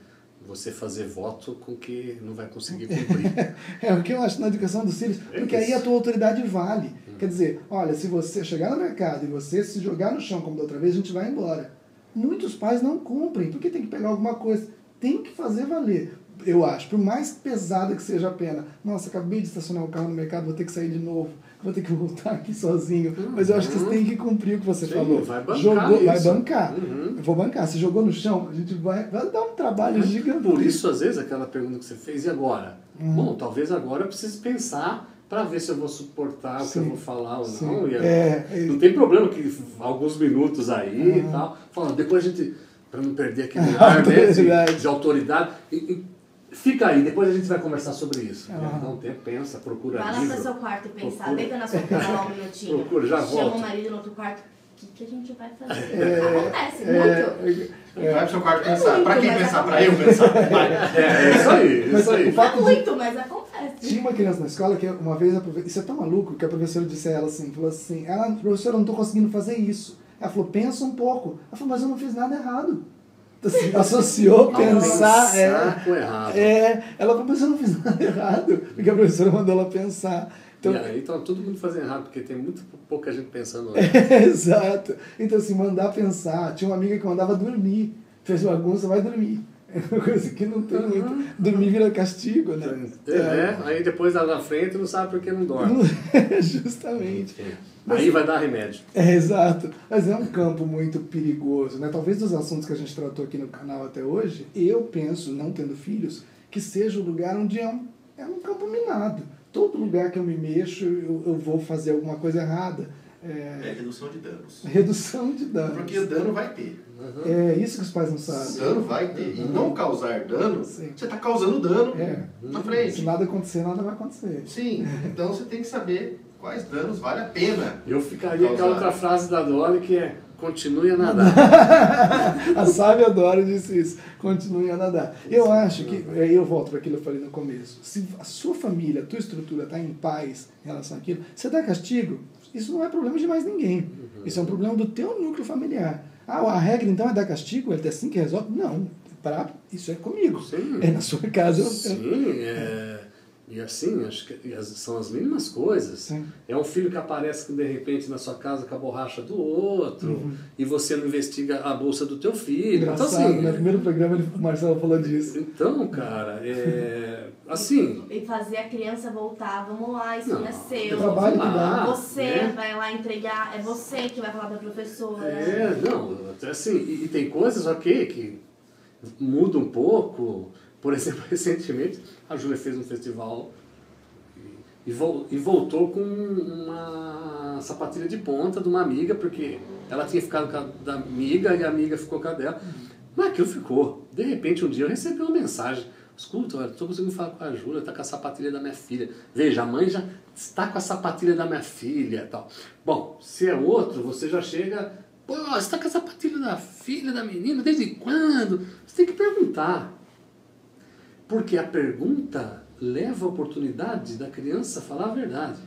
Você fazer voto com que não vai conseguir cumprir. É o que eu acho na educação dos filhos, porque aí a tua autoridade vale. Quer dizer, olha, se você chegar no mercado e você se jogar no chão como da outra vez, a gente vai embora. Muitos pais não cumprem, porque tem que pegar alguma coisa. Tem que fazer valer. Eu acho, por mais pesada que seja a pena, nossa, acabei de estacionar o carro no mercado, vou ter que sair de novo, vou ter que voltar aqui sozinho, mas eu acho que você tem que cumprir o que você falou. Vai bancar isso. Vai bancar. Eu vou bancar. Se jogou no chão, a gente vai dar um trabalho gigante. Por isso, às vezes, aquela pergunta que você fez, e agora? Bom, talvez agora eu precise pensar para ver se eu vou suportar o que Sim. eu vou falar ou Sim. não. Não tem problema que alguns minutos aí e tal. Falando, depois a gente, para não perder aquele ar, né, de autoridade, fica aí, depois a gente vai conversar sobre isso. Dá um tempo, pensa, procura vai livro. lá pro seu quarto e pensar, deita na sua cama lá um minutinho. Procura, já volta. Chama o marido no outro quarto. O que a gente vai fazer? Acontece muito. Vai pro seu quarto pensar. Pra quem pensar? Pra eu pensar. Vai. É isso aí, isso aí. É muito, mas acontece. Tinha uma criança na escola que uma vez, isso é tão maluco, que a professora disse a ela assim, falou assim, professora, eu não estou conseguindo fazer isso. Ela falou, pensa um pouco. Ela falou, mas eu não fiz nada errado. Então, assim, associou pensar com errado. Ela falou, mas eu não fiz nada errado, porque a professora mandou ela pensar. Então, e aí tá todo mundo fazendo errado, porque tem muito pouca gente pensando. Exato. Então, assim, mandar pensar. Tinha uma amiga que mandava dormir. Fez bagunça, vai dormir. É uma coisa que não tem muito. Dormir vira castigo, né? Aí depois lá na frente não sabe por que não dorme. Justamente. Aí vai dar remédio. Exato. Mas é um campo muito perigoso, né? Talvez dos assuntos que a gente tratou aqui no canal até hoje, eu penso, não tendo filhos, que seja o lugar onde é um campo minado. Todo lugar que eu me mexo, eu vou fazer alguma coisa errada. Redução de danos. Redução de danos. Porque o dano vai ter. É isso que os pais não sabem. O dano vai ter. E não causar dano, você está causando dano na frente. Se nada acontecer, nada vai acontecer. Sim. Então você tem que saber quais danos vale a pena. Eu ficaria com a outra frase da Dolly que é: continue a nadar. A sábia Dora disse isso. Continue a nadar. Eu acho que, aí eu volto para aquilo que eu falei no começo. Se a sua família, a tua estrutura está em paz em relação àquilo, você dá castigo, isso não é problema de mais ninguém. Isso é um problema do teu núcleo familiar. A regra então é dar castigo? É assim que resolve? Não. Isso é comigo. Sim. É na sua casa. Sim, e assim, acho que são as mínimas coisas. Sim. É um filho que aparece de repente na sua casa com a borracha do outro, e você não investiga a bolsa do teu filho. Engraçado, então, assim, no primeiro programa o Marcelo falou disso. Então, cara, assim... E fazer a criança voltar, vamos lá, isso não é seu. O trabalho que dá. Você vai lá entregar, é você que vai falar pra professora. Assim, e tem coisas, ok, que mudam um pouco. Por exemplo, recentemente, a Júlia fez um festival e voltou com uma sapatilha de ponta de uma amiga, porque ela tinha ficado com a da amiga e a amiga ficou com a dela. Mas aquilo ficou. De repente, um dia eu recebi uma mensagem: escuta, olha, estou conseguindo falar com a Júlia, está com a sapatilha da minha filha. Veja, a mãe já está com a sapatilha da minha filha e tal. Bom, se é outro, você já chega... Pô, você está com a sapatilha da filha da menina, desde quando? Você tem que perguntar. Porque a pergunta leva a oportunidade da criança falar a verdade.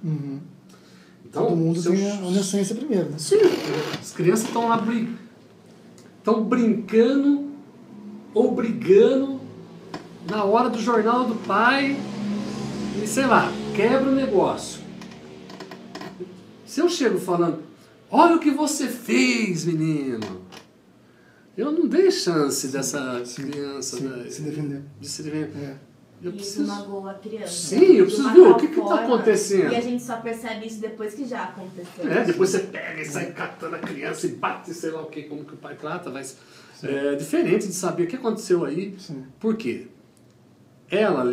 Então, todo mundo tem a inocência primeiro, né? Sim. As crianças estão lá brincando ou brigando na hora do jornal do pai e, sei lá, quebra o negócio. Se eu chego falando, olha o que você fez, menino, eu não dei chance dessa criança se defender. de se defender. Eu Isso preciso... magoa a criança. Sim, eu preciso ver o que está acontecendo. E a gente só percebe isso depois que já aconteceu. Depois você pega e sai catando a criança e bate, sei lá o que, como que o pai trata, mas é diferente de saber o que aconteceu aí. Sim. Por quê? Ela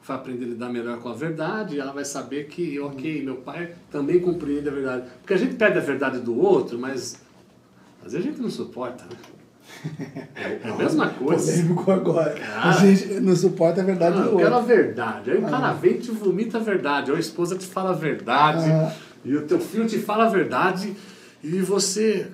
vai aprender a lidar melhor com a verdade, ela vai saber que, ok, meu pai também compreende a verdade. Porque a gente pede a verdade do outro, mas às vezes a gente não suporta, né? É a mesma coisa. Polêmico agora. A gente não suporta a verdade do outro. Eu quero a verdade. Aí o cara vem e te vomita a verdade. Ou a esposa te fala a verdade. E o teu filho te fala a verdade. E você...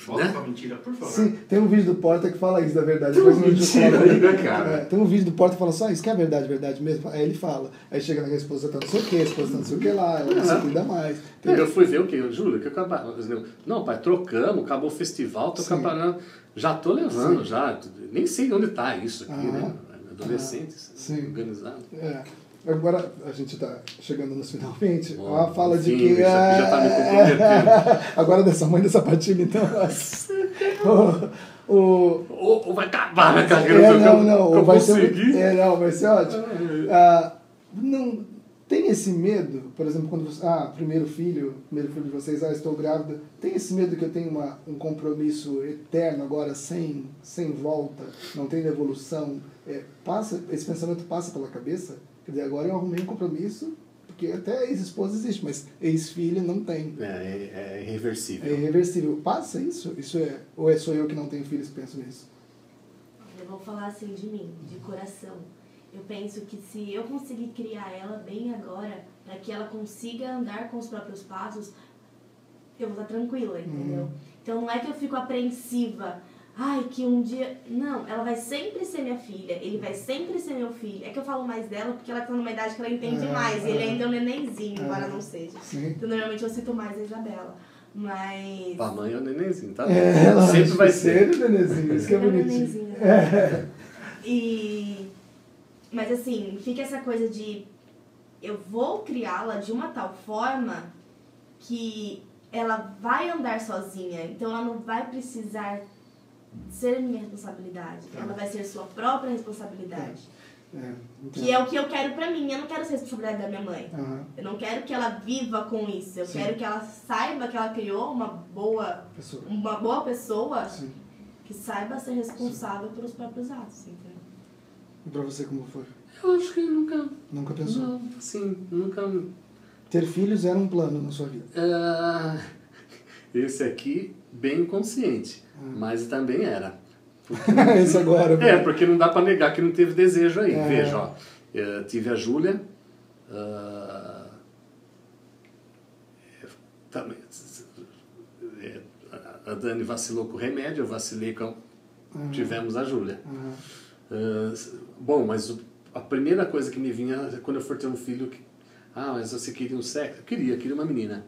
Volta com a mentira, por favor. Sim, tem um vídeo do Porta que fala isso da verdade. Tem mentira aí, né, cara? Tem um vídeo do Porta que fala só isso, que é verdade mesmo. Aí ele fala. Aí chega na esposa, tá não sei o que, a esposa tá não sei o que lá, ela não se cuida mais. Eu fui ver o quê? Júlia, que acabou. Não, pai, trocamos, acabou o festival, tô acaparando. Já tô levando, já. Nem sei onde tá isso aqui, né? Adolescentes, organizado. Agora a gente está chegando nos finalmente. Ela fala enfim, de que. Isso aqui já tá me comprometendo. Agora dessa mãe dessa patilha, então. Ou vai acabar a carreira não, vai ser. Não, vai ser ótimo. Não tem esse medo, por exemplo, quando você. Primeiro filho de vocês, estou grávida. Tem esse medo que eu tenho um compromisso eterno agora, sem volta, não tem devolução. Esse pensamento passa pela cabeça? Quer dizer, agora eu arrumei um compromisso, porque até ex-esposa existe, mas ex-filha não tem. É irreversível. É irreversível. Passa isso? Ou sou eu que não tenho filhos que penso nisso? Eu vou falar assim de mim, de coração. Eu penso que se eu conseguir criar ela bem agora, para que ela consiga andar com os próprios passos, eu vou estar tranquila, entendeu? Então não é que eu fico apreensiva, ai, que um dia... Não, ela vai sempre ser minha filha, ele vai sempre ser meu filho. É que eu falo mais dela porque ela tá numa idade que ela entende mais, e ele ainda é um nenenzinho, embora não seja. Sim. Então normalmente eu cito mais a Isabela. Mas... A mãe é o nenenzinho, tá? Ela sempre vai ser. o nenenzinho, isso que é bonitinho. Mas assim, fica essa coisa de... Eu vou criá-la de uma tal forma que ela vai andar sozinha. Então ela não vai precisar ser minha responsabilidade. Ela vai ser sua própria responsabilidade. Que é o que eu quero pra mim. Eu não quero ser a responsabilidade da minha mãe. Eu não quero que ela viva com isso. Eu quero que ela saiba que ela criou uma boa pessoa que saiba ser responsável pelos próprios atos. Entendeu? E pra você como foi? Eu acho que nunca... Nunca pensou? Não, assim, nunca... Ter filhos era um plano na sua vida? Esse aqui, bem consciente. Mas também era. Esse agora. Porque não dá pra negar que não teve desejo aí. Veja, ó. Eu tive a Júlia. Também, a Dani vacilou com o remédio, eu vacilei com... Tivemos a Júlia. Bom, mas a primeira coisa que me vinha quando eu for ter um filho, mas você queria um sexo? Eu queria uma menina.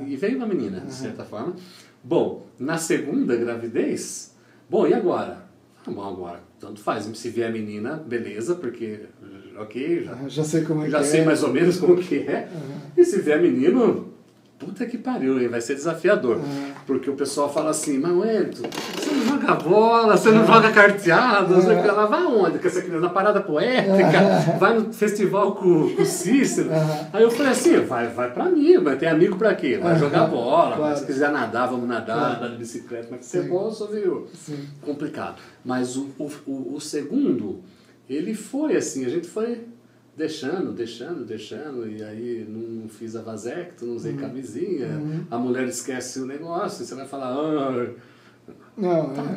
E veio uma menina, de certa forma. Bom, na segunda gravidez, e agora? Agora, tanto faz. Se vier menina, beleza, porque, já sei como é já sei mais ou menos como que é. E se vier menino, puta que pariu, hein? Vai ser desafiador. Porque o pessoal fala assim, mas Wellington, você não joga bola, você não joga carteado, ela vai onde? Com essa criança na parada poética, vai no festival com o Cícero. Aí eu falei assim, vai pra mim, mas tem amigo pra quê? Vai jogar bola, mas se quiser nadar, vamos nadar, andar de bicicleta, mas ser bom, só viu? Complicado. Mas o segundo, ele foi assim, a gente foi deixando, e aí não fiz a vasecto, não usei camisinha, a mulher esquece o negócio, você vai falar,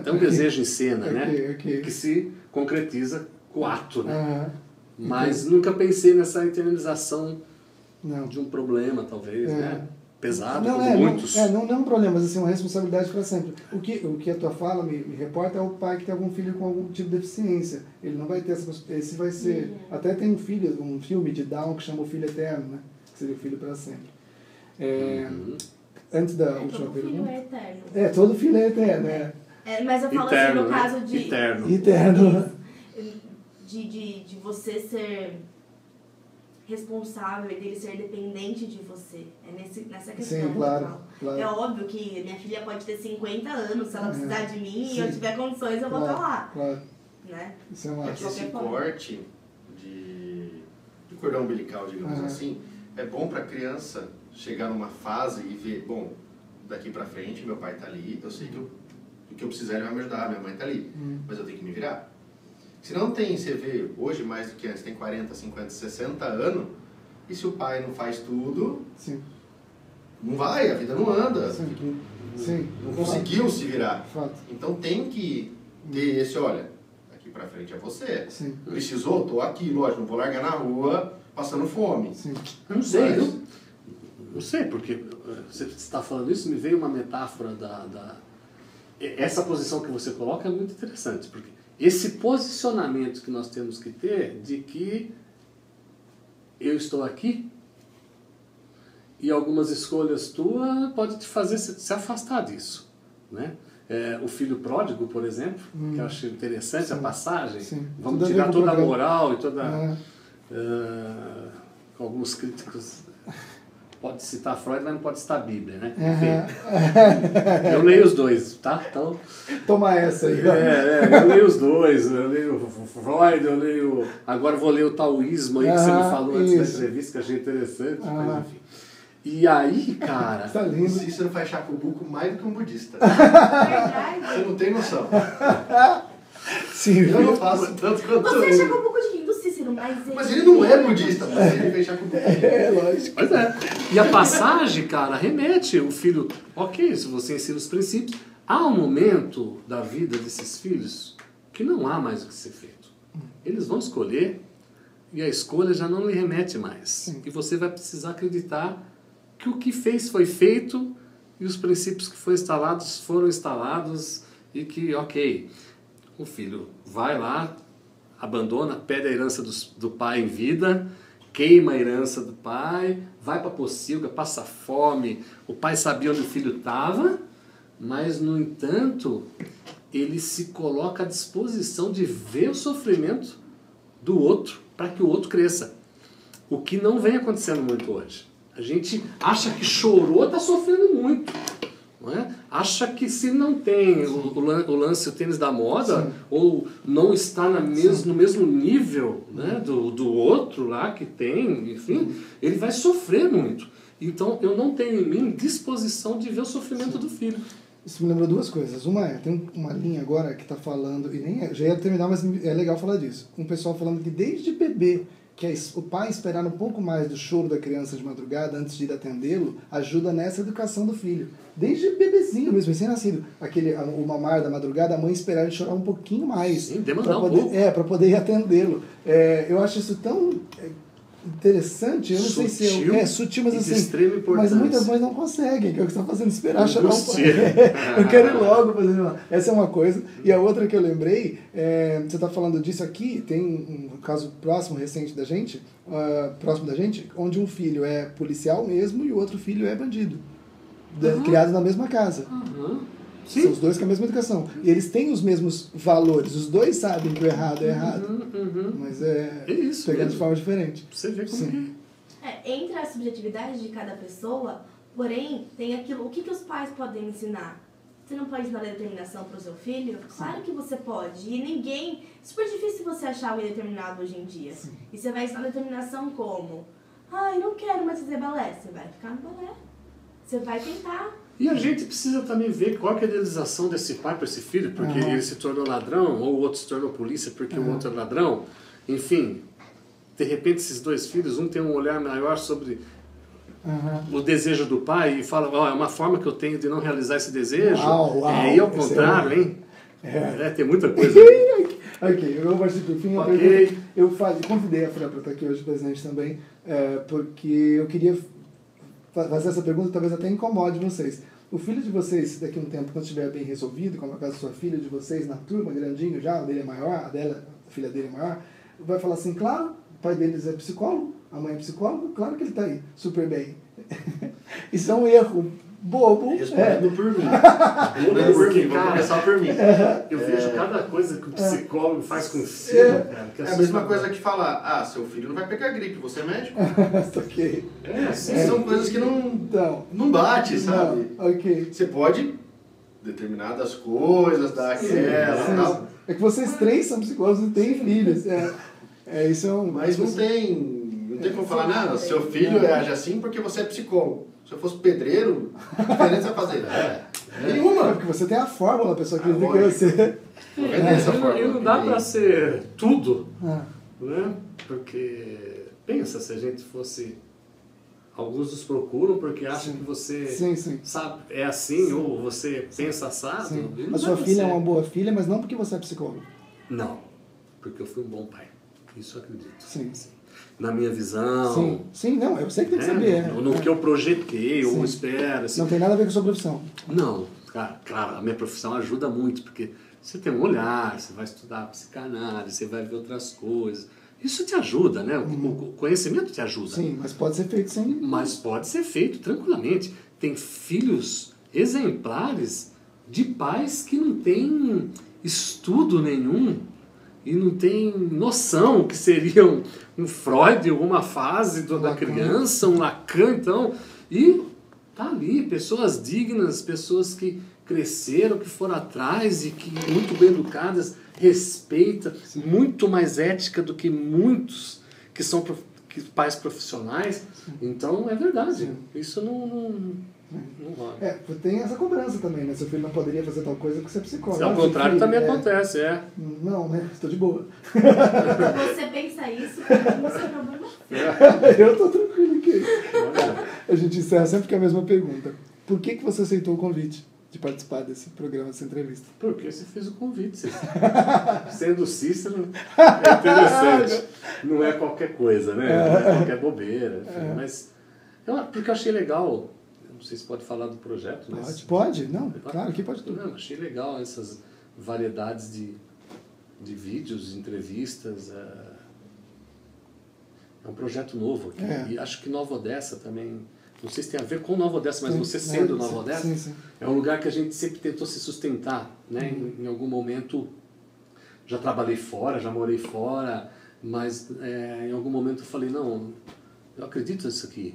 tem um desejo em cena, né? Que se concretiza com o ato, né? Mas nunca pensei nessa internalização de um problema, talvez, né? Pesado, como muitos. Não é um problema, mas assim, uma responsabilidade para sempre. O que a tua fala me reporta é o pai que tem algum filho com algum tipo de deficiência. Ele não vai ter esse vai ser... Até tem um filme de Down que chama O Filho Eterno, né? Que seria o filho para sempre. Antes da última pergunta... Todo filho é eterno. Todo filho é eterno, mas eu falo eterno, assim, no caso de... Eterno. De você ser responsável e dele ser dependente de você. É nessa questão. Sim, claro. É óbvio que minha filha pode ter 50 anos, se ela precisar de mim e eu tiver condições, eu vou estar lá. Claro. Né? Isso é massa. Esse corte de cordão umbilical, digamos assim, é bom para a criança chegar numa fase e ver, daqui para frente meu pai está ali, eu sei que o que eu precisar ele vai me ajudar, minha mãe está ali, mas eu tenho que me virar. Se não tem, você vê, hoje mais do que antes, tem 40, 50, 60 anos, e se o pai não faz tudo, não vai, a vida não anda. Não conseguiu se virar. Então tem que ter esse, olha, daqui pra frente é você. Precisou? Tô aqui, lógico, não vou largar na rua passando fome. Não sei, não sei, porque você está falando isso, me veio uma metáfora essa posição que você coloca é muito interessante, porque esse posicionamento que nós temos que ter de que eu estou aqui e algumas escolhas tuas podem te fazer se afastar disso, né? O filho pródigo, por exemplo, que eu acho interessante a passagem, vamos tirar toda a moral e toda... alguns críticos... Pode citar Freud, mas não pode citar a Bíblia, né? Eu leio os dois, tá? Então, toma essa aí. Eu leio os dois. Eu leio Freud, eu leio... Agora vou ler o taoísmo aí que você me falou antes da entrevista, que achei interessante. Mas, enfim. E aí, cara... Tá lindo. O Cícero faz chacubuco mais do que um budista. Você não tem noção. Sim, eu não faço tanto quanto você é chacubuco de quem? Do Cícero Mas ele não é budista, mas ele fechar com o lógico. Pois é. E a passagem, cara, remete o filho... Ok, se você ensina os princípios, há um momento da vida desses filhos que não há mais o que ser feito. Eles vão escolher e a escolha já não lhe remete mais. Sim. E você vai precisar acreditar que o que fez foi feito e os princípios que foram instalados e que, ok, o filho vai lá, abandona, pede a herança do pai em vida, queima a herança do pai, vai para a pocilga, passa fome, o pai sabia onde o filho estava, mas, no entanto, ele se coloca à disposição de ver o sofrimento do outro para que o outro cresça. O que não vem acontecendo muito hoje. A gente acha que chorou, está sofrendo muito. Não é? Acha que se não tem o lance, o tênis da moda, sim, ou não está no mesmo nível, né, do outro lá que tem, enfim, ele vai sofrer muito. Então eu não tenho em mim disposição de ver o sofrimento, sim, do filho. Isso me lembrou duas coisas. Uma tem uma linha agora que está falando, e nem já ia terminar, mas é legal falar disso. Um pessoal falando que desde bebê, que o pai esperar um pouco mais do choro da criança de madrugada antes de ir atendê-lo, ajuda nessa educação do filho. Desde bebezinho mesmo, recém-nascido. O mamar da madrugada, a mãe esperar ele chorar um pouquinho mais. Sim, demandar um pouco. Para poder ir atendê-lo. Eu acho isso tão interessante, eu não sei se é sutil, mas assim, mas muitas mães não conseguem, que é o que está fazendo, esperar chorar um pouco. Eu quero ir logo fazer uma. Essa é uma coisa. E a outra que eu lembrei, você está falando disso aqui, tem um caso próximo, recente da gente, onde um filho é policial mesmo e o outro filho é bandido, criado na mesma casa. Sim. São os dois com a mesma educação. E eles têm os mesmos valores. Os dois sabem que o errado é errado. Mas é isso pegando mesmo, de forma diferente. Você vê como sim, entra a subjetividade de cada pessoa, porém, tem aquilo... O que os pais podem ensinar? Você não pode ensinar a determinação para o seu filho? Claro que você pode. E ninguém... É super difícil você achar alguém determinado hoje em dia. Sim. E você vai ensinar determinação como? Ai, não quero mais fazer balé. Você vai ficar no balé. Você vai tentar... E a gente precisa também ver qual que é a idealização desse pai para esse filho, porque ele se tornou ladrão, ou o outro se tornou polícia porque o outro é ladrão. Enfim, de repente esses dois filhos, um tem um olhar maior sobre o desejo do pai e fala, é uma forma que eu tenho de não realizar esse desejo. E ao contrário, hein? Tem muita coisa. Ok, eu vou partir por fim. Eu convidei a Fran para estar aqui hoje presente também, porque eu queria fazer essa pergunta, talvez até incomode vocês. O filho de vocês, daqui a um tempo, quando estiver bem resolvido, como é o caso da sua filha de vocês, na turma, grandinho já, o dele é maior, a filha dele é maior, vai falar assim, claro, o pai deles é psicólogo, a mãe é psicóloga, claro que ele está aí, super bem. Isso é um erro bobo. Respondendo por mim. Porque, vou começar por mim. Eu vejo cada coisa que o psicólogo faz com o filho, cara. É a mesma coisa que falar, seu filho não vai pegar gripe, você é médico. Ok. São coisas que não bate, sabe? Ok. Você pode determinadas coisas, dar aquela e tal. É que vocês três são psicólogos e têm filhos. Isso é Mas não tem como falar, não, seu filho age assim porque você é psicólogo. Se eu fosse pedreiro, que diferença vai fazer? Nenhuma. Porque você tem a fórmula, a pessoa que você... E não dá para ser tudo, né? Porque, pensa, se a gente fosse... Alguns nos procuram porque acham que você sabe, é assim, ou você pensa assado. A sua filha é uma boa filha, mas não porque você é psicólogo. Não, porque eu fui um bom pai. Isso eu acredito. Sim. Na minha visão. Sim, não, eu sei que tem que saber. No que eu projetei, ou espero. Assim. Não tem nada a ver com a sua profissão. Não, cara, claro, a minha profissão ajuda muito, porque você tem um olhar, você vai estudar psicanálise, você vai ver outras coisas. Isso te ajuda, né? O conhecimento te ajuda. Sim, mas pode ser feito sem... Mas pode ser feito tranquilamente. Tem filhos exemplares de pais que não têm estudo nenhum e não tem noção que seria um Freud, uma fase da criança, um Lacan, então, e tá ali, pessoas dignas, pessoas que cresceram, que foram atrás e que muito bem educadas, respeita, muito mais ética do que muitos que são pais profissionais. Então, é verdade, isso não Não rola. Tem essa cobrança também, né? Seu filho não poderia fazer tal coisa porque você é psicólogo. Ao contrário, também acontece, Não, né? Estou de boa. Você pensa isso, não é problema. Eu estou tranquilo aqui. A gente encerra sempre com a mesma pergunta. Por que você aceitou o convite de participar desse programa, dessa entrevista? Porque você fez o convite, Cícero. Sendo Cícero, é interessante. Não é qualquer coisa, né? Não é qualquer bobeira. Enfim, mas porque eu achei legal. Não sei se pode falar do projeto, mas... Pode. Não, claro que pode tudo. Não, achei legal essas variedades de vídeos, de entrevistas. É um projeto novo aqui. E acho que Nova Odessa também... Não sei se tem a ver com Nova Odessa, mas você sendo Nova Odessa, é um lugar que a gente sempre tentou se sustentar, né? Em algum momento, já trabalhei fora, já morei fora, mas em algum momento eu falei, não, eu acredito nisso aqui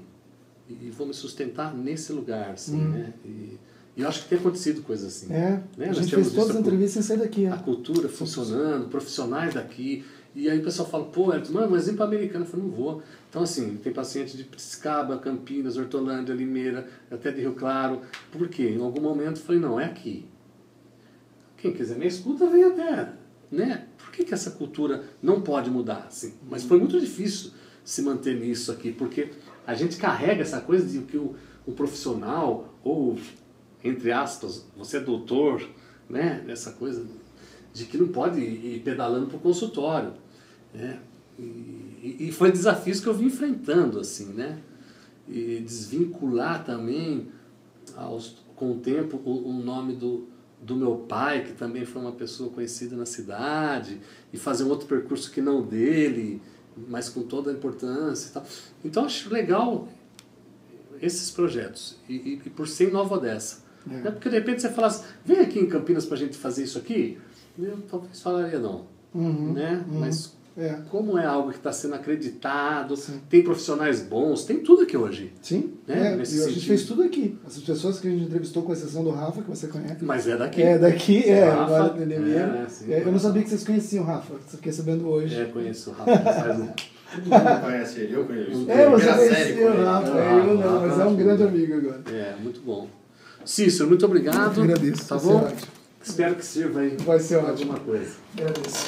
e vou me sustentar nesse lugar, assim, né? E eu acho que tem acontecido coisas assim. Né? A gente fez todas as entrevistas sem sair daqui. A cultura funcionando, profissionais daqui. E aí o pessoal fala, pô, mano, mas vem para Americana. Eu falo, não vou. Então, assim, tem paciente de Piracicaba, Campinas, Hortolândia, Limeira, até de Rio Claro. Por quê? Em algum momento eu falei, não, é aqui. Quem quiser me escuta, vem até. Né? Por que essa cultura não pode mudar? Assim? Mas foi muito difícil se manter nisso aqui, porque a gente carrega essa coisa de que o profissional, ou, entre aspas, você é doutor, né? Essa coisa de que não pode ir pedalando para o consultório. Né? E foi desafios que eu vim enfrentando, assim, né? E desvincular também, com o tempo, o nome do meu pai, que também foi uma pessoa conhecida na cidade, e fazer um outro percurso que não dele, mas com toda a importância e tal. Então, acho legal esses projetos, e por ser em Nova Odessa. Né? Porque, de repente, você falasse, vem aqui em Campinas para a gente fazer isso aqui, eu talvez falaria não. Né? Mas como é algo que está sendo acreditado, tem profissionais bons, tem tudo aqui hoje. Sim, né? A gente fez tudo aqui. Essas pessoas que a gente entrevistou, com exceção do Rafa, que você conhece. Mas é daqui. É daqui, Rafa, eu não sabia que vocês conheciam o Rafa, você fiquei sabendo hoje. Conheço o Rafa, faz um... Todo mundo conhece ele, eu conheço. Você conheceu o Rafa, eu não, mas é um grande amigo agora. Muito bom. Cícero, muito obrigado. Eu agradeço. Tá bom? Espero que sirva aí. Vai ser ótimo. Alguma coisa. Agradeço.